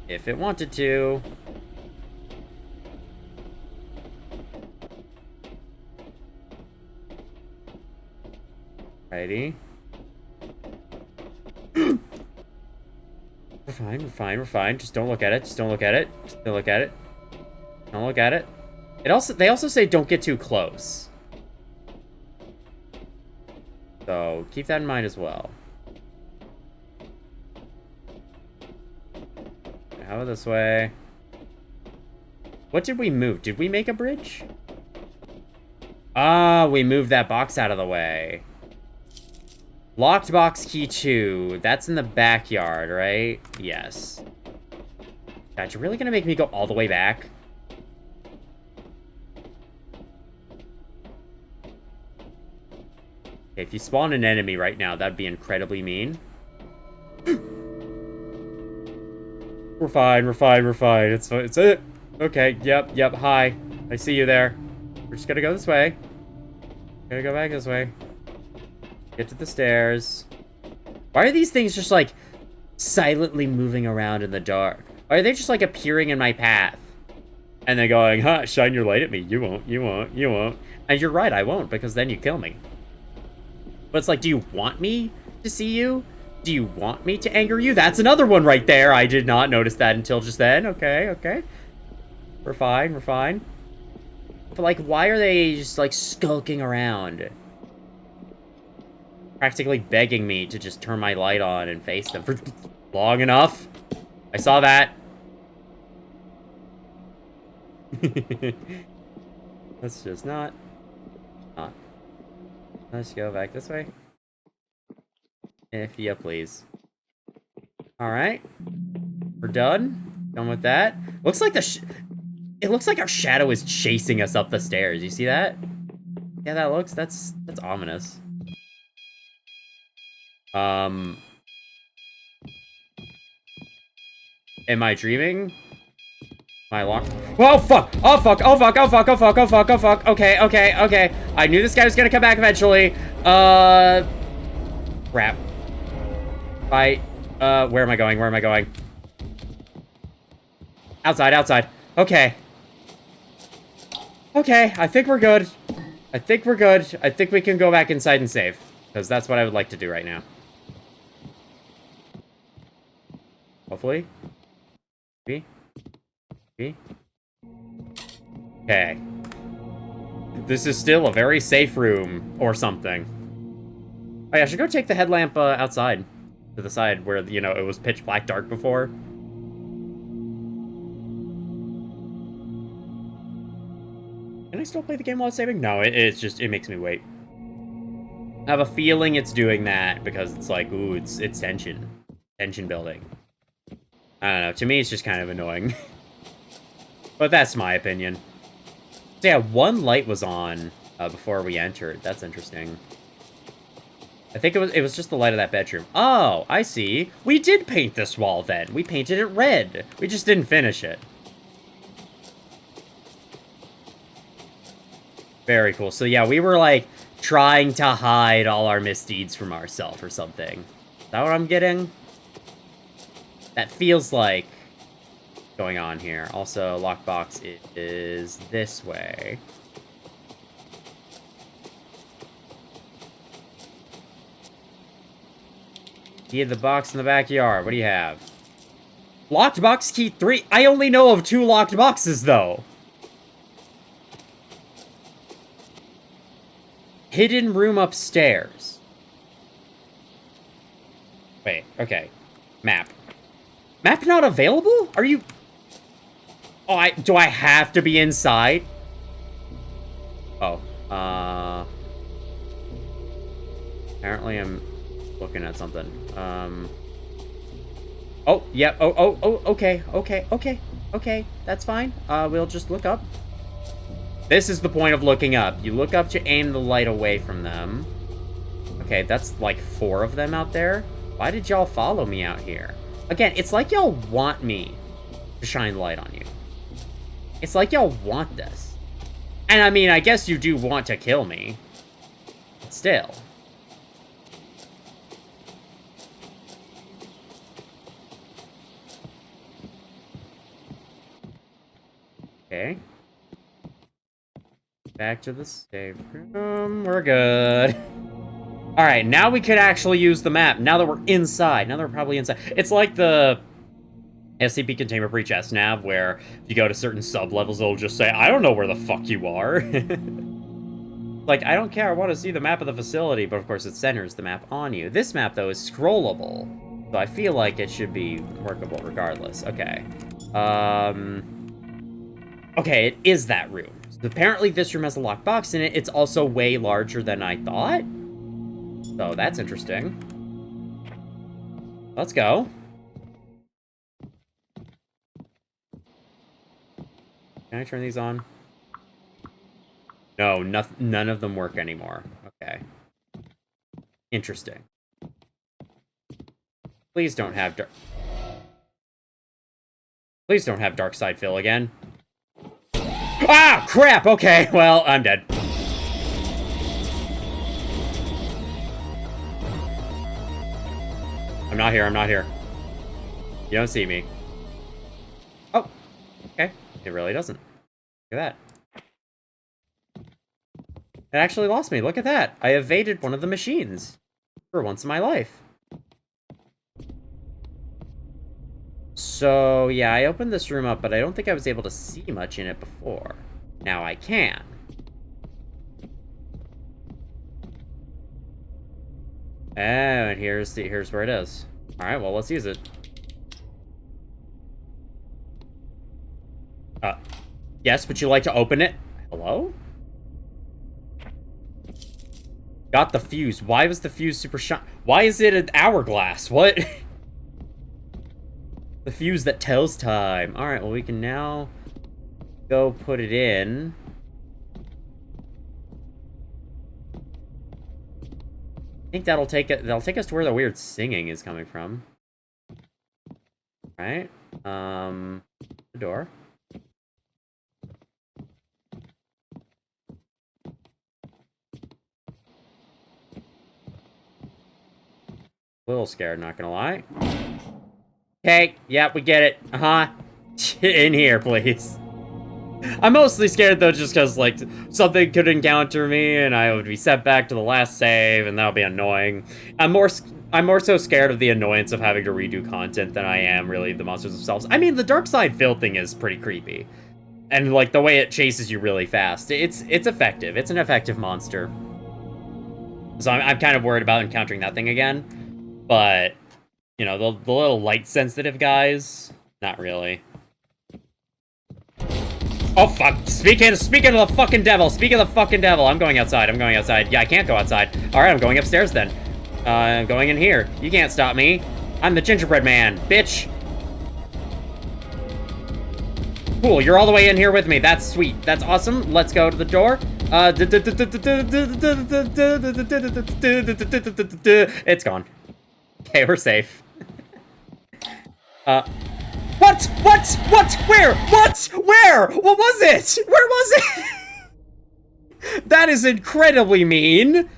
If it wanted to. Righty. We're fine, we're fine, we're fine. Just don't look at it, just don't look at it. Just don't look at it. Don't look at it. They also say don't get too close. So keep that in mind as well. How about this way? What did we move? Did we make a bridge? Ah, we moved that box out of the way. Locked box key 2. That's in the backyard, right? Yes. God, you're really gonna make me go all the way back? If you spawn an enemy right now, that'd be incredibly mean. We're fine, we're fine, we're fine. It's it. Okay, yep, hi. I see you there. We're just gonna go this way. Gonna go back this way. Get to the stairs. Why are these things just, like, silently moving around in the dark? Why are they just, like, appearing in my path? And then going, huh, shine your light at me. You won't, you won't, you won't. And you're right, I won't, because then you kill me. But it's like, do you want me to see you? Do you want me to anger you? That's another one right there. I did not notice that until just then. Okay, okay. We're fine, we're fine. But, like, why are they just, like, skulking around? Practically begging me to just turn my light on and face them for long enough. I saw that. Let's just not. Let's go back this way. If you please. Alright. We're done. Done with that. Looks like it looks like our shadow is chasing us up the stairs. You see that? Yeah, that's ominous. Am I dreaming? Am I locked? Oh, fuck! Oh, fuck! Oh, fuck! Oh, fuck! Oh, fuck! Oh, fuck! Oh, fuck! Okay, okay, okay. I knew this guy was gonna come back eventually. Crap. Where am I going? Where am I going? Outside, outside. Okay. Okay, I think we're good. I think we're good. I think we can go back inside and save. Because that's what I would like to do right now. Hopefully. Maybe? Maybe? Okay. This is still a very safe room, or something. Oh yeah, I should go take the headlamp outside. To the side where, you know, it was pitch black dark before. Can I still play the game while it's saving? No, it makes me wait. I have a feeling it's doing that because it's like, ooh, it's tension. Tension building. I don't know, to me it's just kind of annoying. But that's my opinion. So yeah, one light was on before we entered. That's interesting. I think it was just the light of that bedroom. Oh, I see. We did paint this wall then. We painted it red. We just didn't finish it. Very cool. So yeah, we were like trying to hide all our misdeeds from ourselves or something. Is that what I'm getting? That feels like going on here. Also, lockbox is this way. Key of the box in the backyard. What do you have? Locked box key 3. I only know of 2 locked boxes, though. Hidden room upstairs. Wait, okay. Map. Map not available? Are you... Oh, do I have to be inside? Oh, apparently I'm looking at something. Oh, yeah, okay, that's fine. We'll just look up. This is the point of looking up. You look up to aim the light away from them. Okay, that's like 4 of them out there. Why did y'all follow me out here? Again, it's like y'all want me to shine light on you. It's like y'all want this. And I mean, I guess you do want to kill me. But still. Okay. Back to the save room. We're good. Alright, now we could actually use the map. Now that we're inside. Now that we're probably inside. It's like the SCP Containment Breach SNAV, where if you go to certain sub-levels, it'll just say, I don't know where the fuck you are. Like, I don't care. I want to see the map of the facility. But, of course, it centers the map on you. This map, though, is scrollable. So I feel like it should be workable regardless. Okay. Okay, it is that room. So apparently this room has a locked box in it. It's also way larger than I thought. So that's interesting. Let's go. Can I turn these on? No, none of them work anymore. Okay. Interesting. Please don't have dark side fill again. Ah, crap! Okay, well, I'm dead. I'm not here, I'm not here. You don't see me. Oh, okay. It really doesn't. Look at that. It actually lost me. Look at that. I evaded one of the machines. For once in my life. So, yeah, I opened this room up, but I don't think I was able to see much in it before. Now I can. Oh, and here's where it is. Alright, well, let's use it. Yes, would you like to open it? Hello? Got the fuse. Why was the fuse super shine? Why is it an hourglass? What? The fuse that tells time. Alright, well, we can now go put it in. I think that'll take us to where the weird singing is coming from. Right? The door. A little scared, not gonna lie. Okay, yeah, we get it. Uh-huh. In here, please. I'm mostly scared, though, just because, like, something could encounter me, and I would be sent back to the last save, and that would be annoying. I'm more I'm more so scared of the annoyance of having to redo content than I am really the monsters themselves. I mean, the Dark Side Phil thing is pretty creepy. And, like, the way it chases you really fast. It's effective. It's an effective monster. So I'm kind of worried about encountering that thing again. But, you know, the little light-sensitive guys, not really. Oh, fuck. Speaking of the fucking devil. Speaking of the fucking devil. I'm going outside. I'm going outside. Yeah, I can't go outside. Alright, I'm going upstairs then. I'm going in here. You can't stop me. I'm the gingerbread man, bitch. Cool, you're all the way in here with me. That's sweet. That's awesome. Let's go to the door. It's gone. Okay, we're safe. What? Where? What was it? Where was it? That is incredibly mean.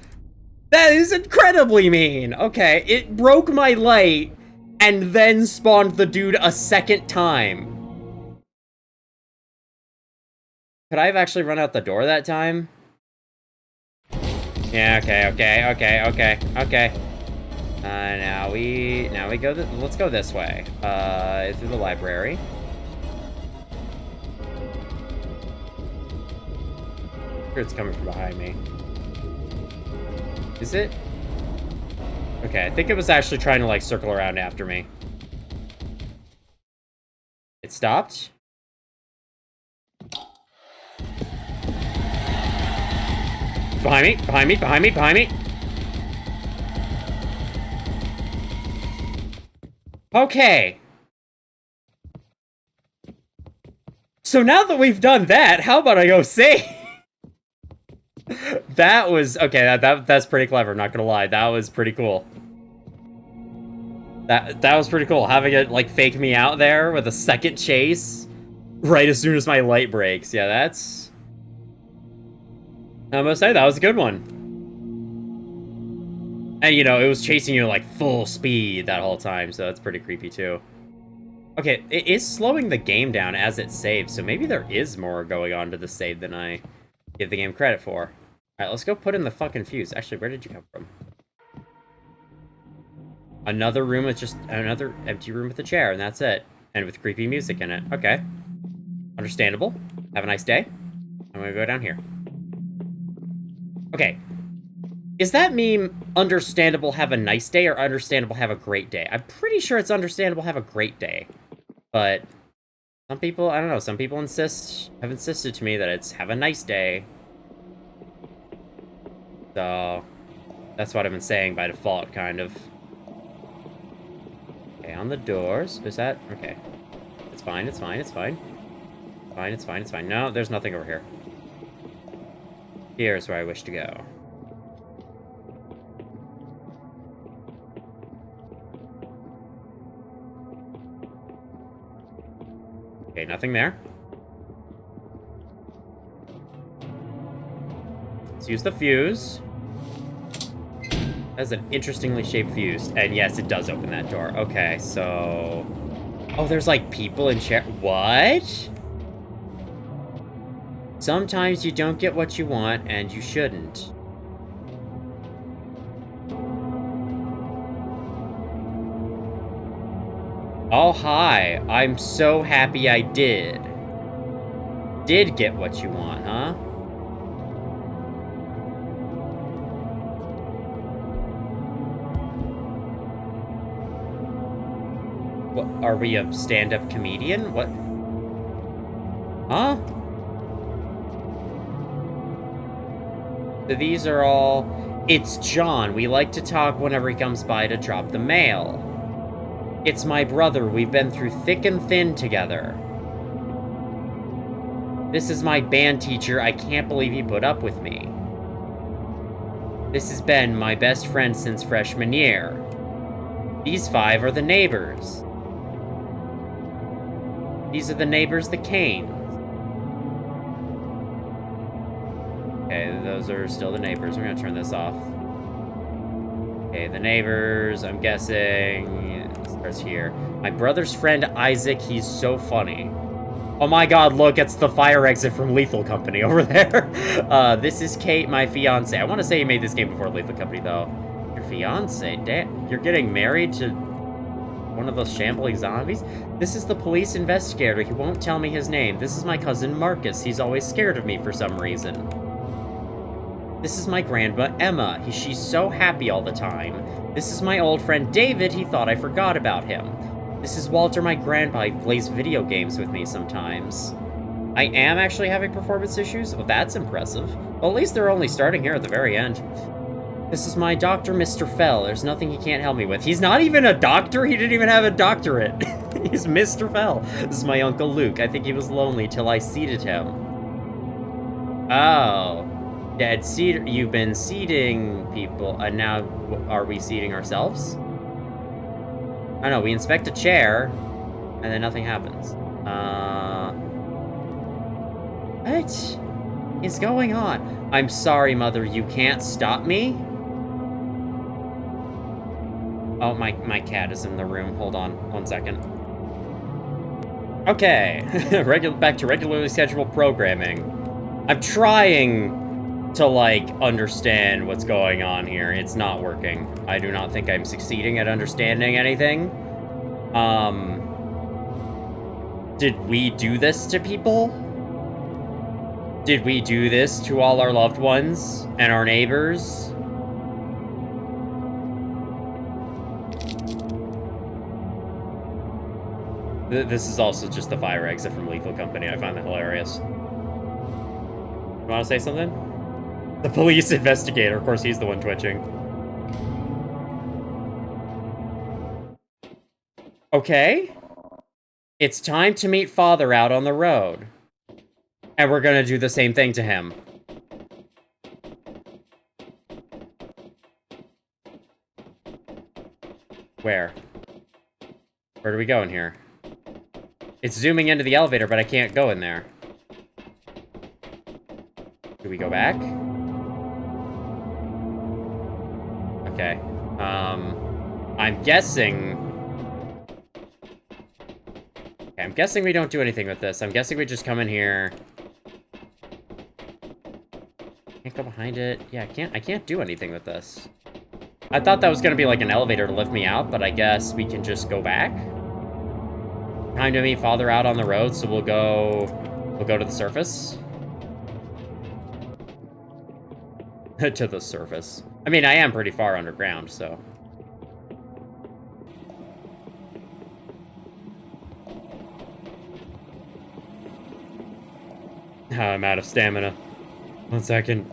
That is incredibly mean. Okay, it broke my light and then spawned the dude a second time. Could I have actually run out the door that time? Yeah, okay. Now we go, let's go this way. Through the library. Sure, it's coming from behind me. Is it? Okay, I think it was actually trying to, like, circle around after me. It stopped? Behind me. Okay. So now that we've done that, how about I go save? That was, okay, that's pretty clever, not gonna lie. That was pretty cool. That was pretty cool. Having it, like, fake me out there with a second chase right as soon as my light breaks. Yeah, that's... I must say, that was a good one. And, you know, it was chasing you, like, full speed that whole time, so that's pretty creepy, too. Okay, it is slowing the game down as it saves, so maybe there is more going on to the save than I give the game credit for. Alright, let's go put in the fucking fuse. Actually, where did you come from? Another room with just another empty room with a chair, and that's it. And with creepy music in it. Okay. Understandable. Have a nice day. I'm gonna go down here. Okay. Is that meme understandable have a nice day or understandable have a great day? I'm pretty sure it's understandable have a great day. But some people, I don't know, some people have insisted to me that it's have a nice day. So that's what I've been saying by default, kind of. Okay, on the doors. Is that okay? It's fine, it's fine. It's fine. No, there's nothing over here. Here's where I wish to go. Okay, nothing there. Let's use the fuse. That's an interestingly shaped fuse. And yes, it does open that door. Okay, so... Oh, there's like people in chair... What? Sometimes you don't get what you want, and you shouldn't. Oh, hi. I'm so happy I did. Did get what you want, huh? What, are we a stand-up comedian? What? Huh? These are all... It's John. We like to talk whenever he comes by to drop the mail. It's my brother. We've been through thick and thin together. This is my band teacher. I can't believe he put up with me. This has been my best friend since freshman year. These 5 are the neighbors. These are the neighbors, the Canes. Okay, those are still the neighbors. We're gonna turn this off. Okay, the neighbors, I'm guessing... It starts here. My brother's friend, Isaac, he's so funny. Oh my god, look, it's the fire exit from Lethal Company over there. This is Kate, my fiance. I want to say you made this game before Lethal Company, though. Your fiance? You're getting married to one of those shambling zombies? This is the police investigator. He won't tell me his name. This is my cousin Marcus. He's always scared of me for some reason. This is my grandma Emma. She's so happy all the time. This is my old friend David. He thought I forgot about him. This is Walter, my grandpa. He plays video games with me sometimes. I am actually having performance issues? Well, that's impressive. Well, at least they're only starting here at the very end. This is my doctor, Mr. Fell. There's nothing he can't help me with. He's not even a doctor. He didn't even have a doctorate. He's Mr. Fell. This is my Uncle Luke. I think he was lonely till I seeded him. Oh. Dead seeder. You've been seeding people, and now are we seeding ourselves? I know, we inspect a chair, and then nothing happens. What is going on? I'm sorry, Mother, you can't stop me? Oh, my cat is in the room. Hold on, 1 second. Okay, back to regularly scheduled programming. I'm trying to, like, understand what's going on here. It's not working. I do not think I'm succeeding at understanding anything. Did we do this to people? Did we do this to all our loved ones and our neighbors? This is also just the fire exit from Lethal Company. I find that hilarious. You want to say something? The police investigator. Of course, he's the one twitching. Okay. It's time to meet Father out on the road. And we're gonna do the same thing to him. Where? Where do we go in here? It's zooming into the elevator, but I can't go in there. Do we go back? Okay. I'm guessing... Okay, I'm guessing we don't do anything with this. I'm guessing we just come in here. Can't go behind it. Yeah, I can't do anything with this. I thought that was gonna be like an elevator to lift me out, but I guess we can just go back. Time to meet Father out on the road, so we'll go to the surface. To the surface. I mean, I am pretty far underground, so. I'm out of stamina. 1 second.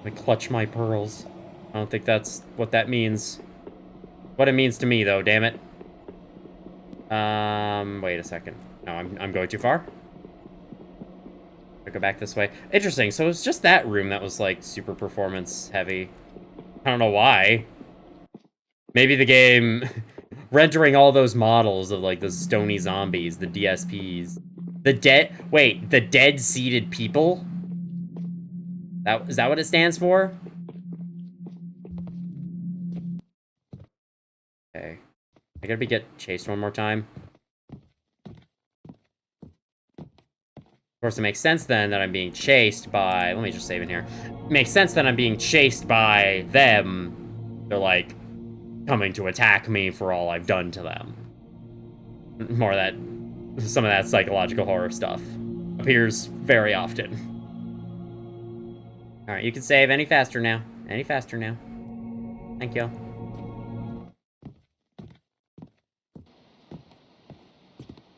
I clutch my pearls. I don't think that's what that means. What it means to me, though, damn it. Wait a second. No, I'm going too far. I go back this way. Interesting, so it was just that room that was, like, super performance heavy. I don't know why. Maybe the game... rendering all those models of, like, the stony zombies, the DSPs. The dead... Wait, the dead-seated people? Is that what it stands for? Okay. I gotta get chased one more time. Of course, it makes sense then that I'm being chased by... Let me just save in here. It makes sense that I'm being chased by them. They're, like, coming to attack me for all I've done to them. More of that... Some of that psychological horror stuff appears very often. Alright, you can save any faster now. Any faster now. Thank you.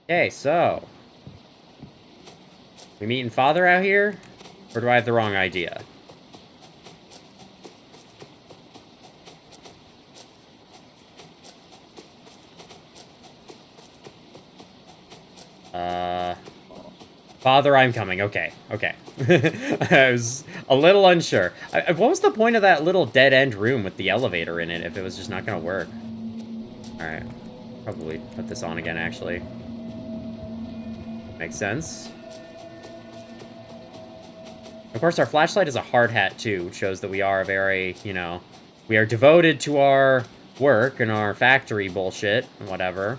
Okay, so... We meeting Father out here? Or do I have the wrong idea? Father, I'm coming. Okay, okay. I was a little unsure. What was the point of that little dead-end room with the elevator in it if it was just not gonna work? Alright. Probably put this on again, actually. Makes sense. Of course, our flashlight is a hard hat, too, which shows that we are very, you know... We are devoted to our work and our factory bullshit and whatever.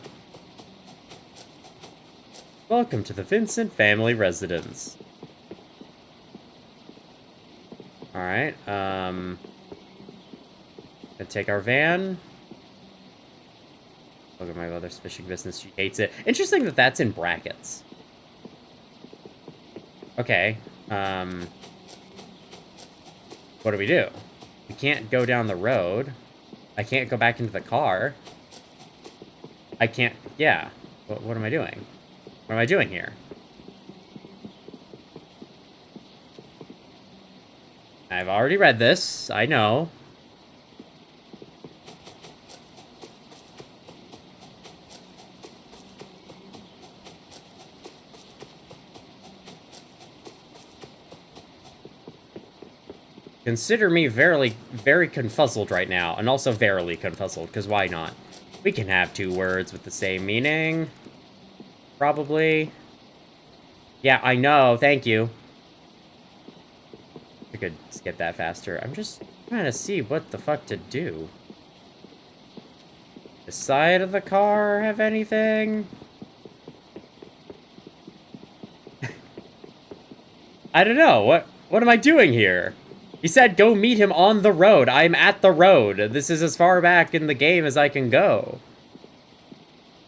Welcome to the Vincent family residence. Alright, Gonna take our van. Look at my mother's fishing business. She hates it. Interesting that that's in brackets. Okay. What do? We can't go down the road. I can't go back into the car. I can't... Yeah. What am I doing? What am I doing here? I've already read this. I know. Consider me very confuzzled right now, and also verily confuzzled, because why not? We can have two words with the same meaning. Probably. Yeah, I know, thank you. I could skip that faster. I'm just trying to see what the fuck to do. The side of the car have anything? I don't know, what am I doing here? He said go meet him on the road. I'm at the road. This is as far back in the game as I can go.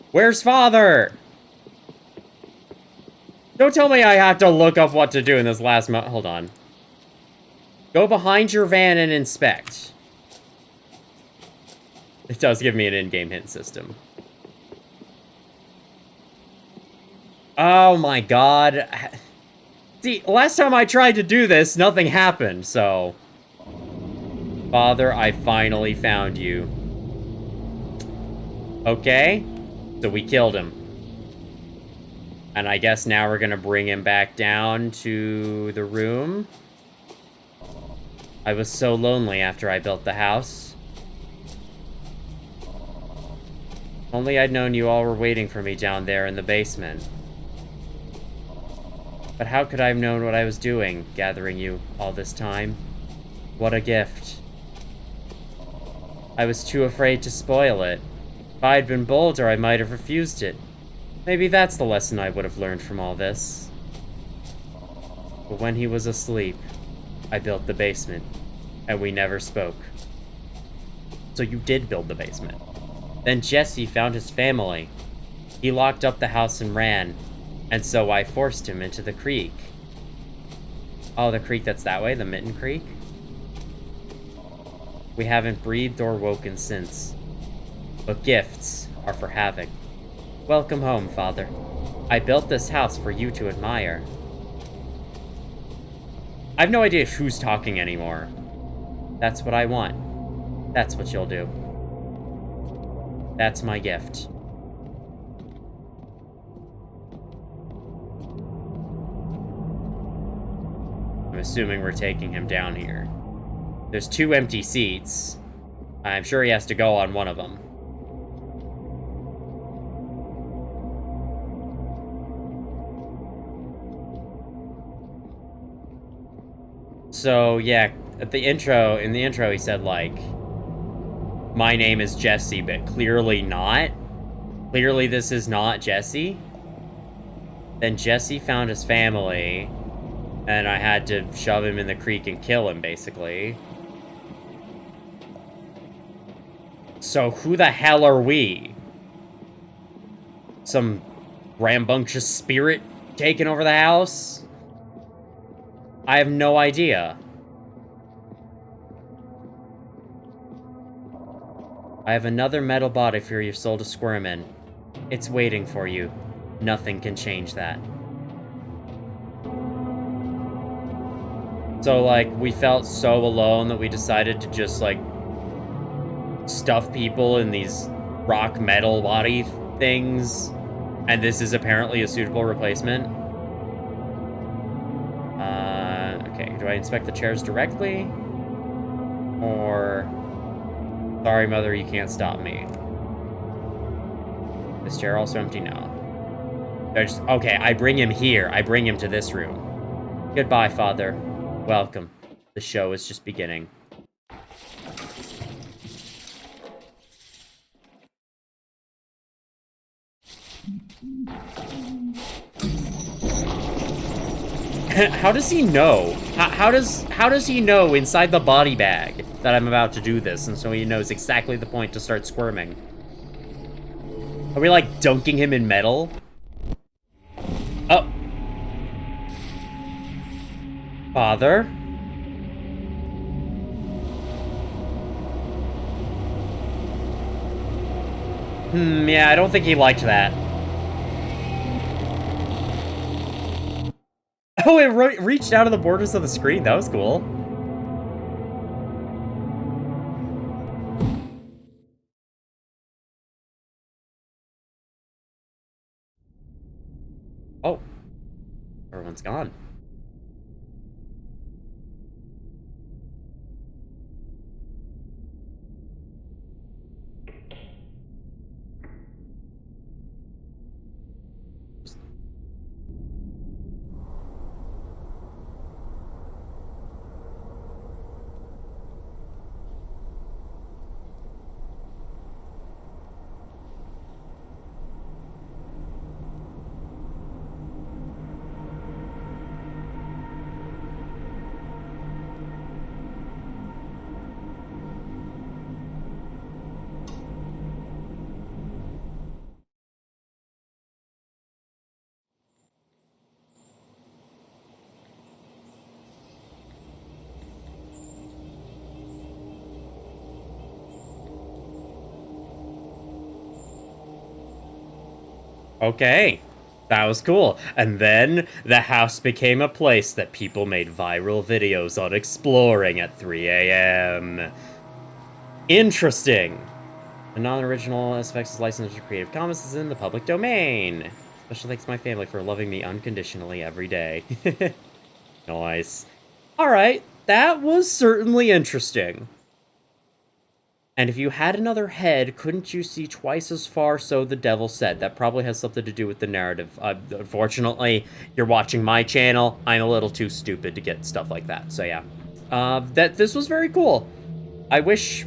Where's father? Don't tell me I have to look up what to do in this last hold on. Go behind your van and inspect. It does give me an in-game hint system. Oh my god. See, last time I tried to do this, nothing happened, so... Father, I finally found you. Okay, so we killed him. And I guess now we're gonna bring him back down to the room. I was so lonely after I built the house. Only I'd known you all were waiting for me down there in the basement. But how could I have known what I was doing, gathering you all this time? What a gift. I was too afraid to spoil it. If I had been bolder, I might have refused it. Maybe that's the lesson I would have learned from all this. But when he was asleep, I built the basement, and we never spoke. So you did build the basement. Then Jesse found his family. He locked up the house and ran. And so I forced him into the creek. Oh, the creek that's that way? The Mitten Creek? We haven't breathed or woken since. But gifts are for having. Welcome home, Father. I built this house for you to admire. I have no idea who's talking anymore. That's what I want. That's what you'll do. That's my gift. I'm assuming we're taking him down here. There's 2 empty seats. I'm sure he has to go on one of them. So, yeah, in the intro he said, like, my name is Jesse, but clearly not. Clearly this is not Jesse. Then Jesse found his family, and I had to shove him in the creek and kill him, basically. So who the hell are we? Some rambunctious spirit taking over the house? I have no idea. I have another metal body for your soul to squirm in. It's waiting for you. Nothing can change that. So, like, we felt so alone that we decided to just, like, stuff people in these rock metal body things. And this is apparently a suitable replacement. Okay, do I inspect the chairs directly? Or... Sorry, Mother, you can't stop me. This chair also empty? No. Okay, I bring him here. I bring him to this room. Goodbye, Father. Welcome. The show is just beginning. How does he know? How does he know inside the body bag that I'm about to do this, and so he knows exactly the point to start squirming. Are we, like, dunking him in metal? Oh. Father? Yeah, I don't think he liked that. Oh, it reached out of the borders of the screen. That was cool. Oh. Everyone's gone. Okay, that was cool. And then the house became a place that people made viral videos on exploring at 3 a.m. Interesting. The non-original SFX is licensed to Creative Commons is in the public domain. Special thanks to my family for loving me unconditionally every day. Nice. Alright, that was certainly interesting. And if you had another head, couldn't you see twice as far, so the devil said? That probably has something to do with the narrative. Unfortunately, you're watching my channel. I'm a little too stupid to get stuff like that. So yeah. This was very cool. I wish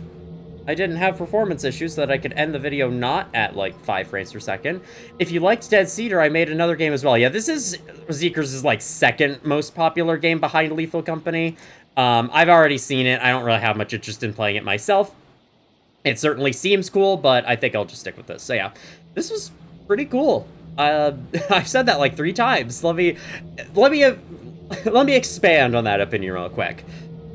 I didn't have performance issues so that I could end the video not at, like, 5 frames per second. If you liked Dead Cedar, I made another game as well. Yeah, this is Zeekerss' like, second most popular game behind Lethal Company. I've already seen it. I don't really have much interest in playing it myself. It certainly seems cool, but I think I'll just stick with this. So yeah, this was pretty cool. I've said that like 3 times. Let me expand on that opinion real quick.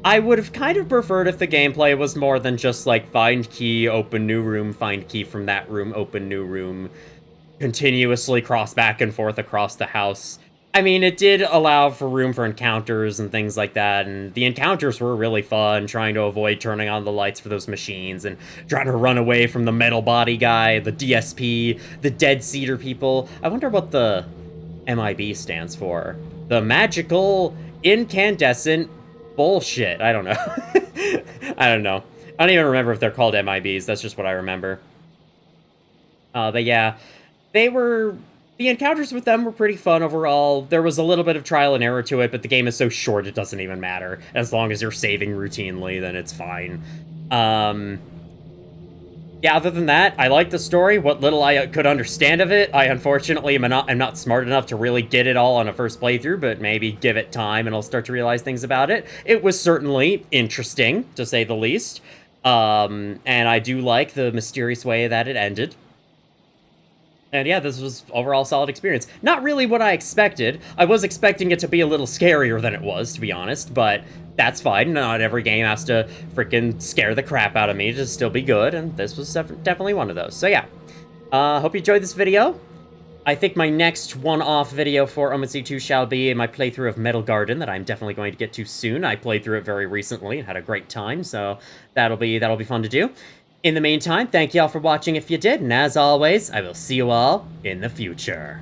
I would have kind of preferred if the gameplay was more than just like find key, open new room, find key from that room, open new room, continuously cross back and forth across the house. I mean, it did allow for room for encounters and things like that, and the encounters were really fun, trying to avoid turning on the lights for those machines, and trying to run away from the metal body guy, the DSP, the Dead Cedar people. I wonder what the MIB stands for. The Magical Incandescent Bullshit. I don't know. I don't know. I don't even remember if they're called MIBs, that's just what I remember. But yeah, the encounters with them were pretty fun overall. There was a little bit of trial and error to it, but the game is so short it doesn't even matter. As long as you're saving routinely, then it's fine. Yeah, other than that, I like the story. What little I could understand of it, I unfortunately am not smart enough to really get it all on a first playthrough, but maybe give it time and I'll start to realize things about it. It was certainly interesting, to say the least. And I do like the mysterious way that it ended. And yeah, this was overall solid experience. Not really what I expected. I was expecting it to be a little scarier than it was, to be honest, but that's fine. Not every game has to freaking scare the crap out of me to still be good, and this was definitely one of those. So yeah, hope you enjoyed this video. I think my next one-off video for Odyssey 2 shall be my playthrough of Metal Garden that I'm definitely going to get to soon. I played through it very recently and had a great time, so that'll be fun to do. In the meantime, thank y'all for watching if you did, and as always, I will see you all in the future.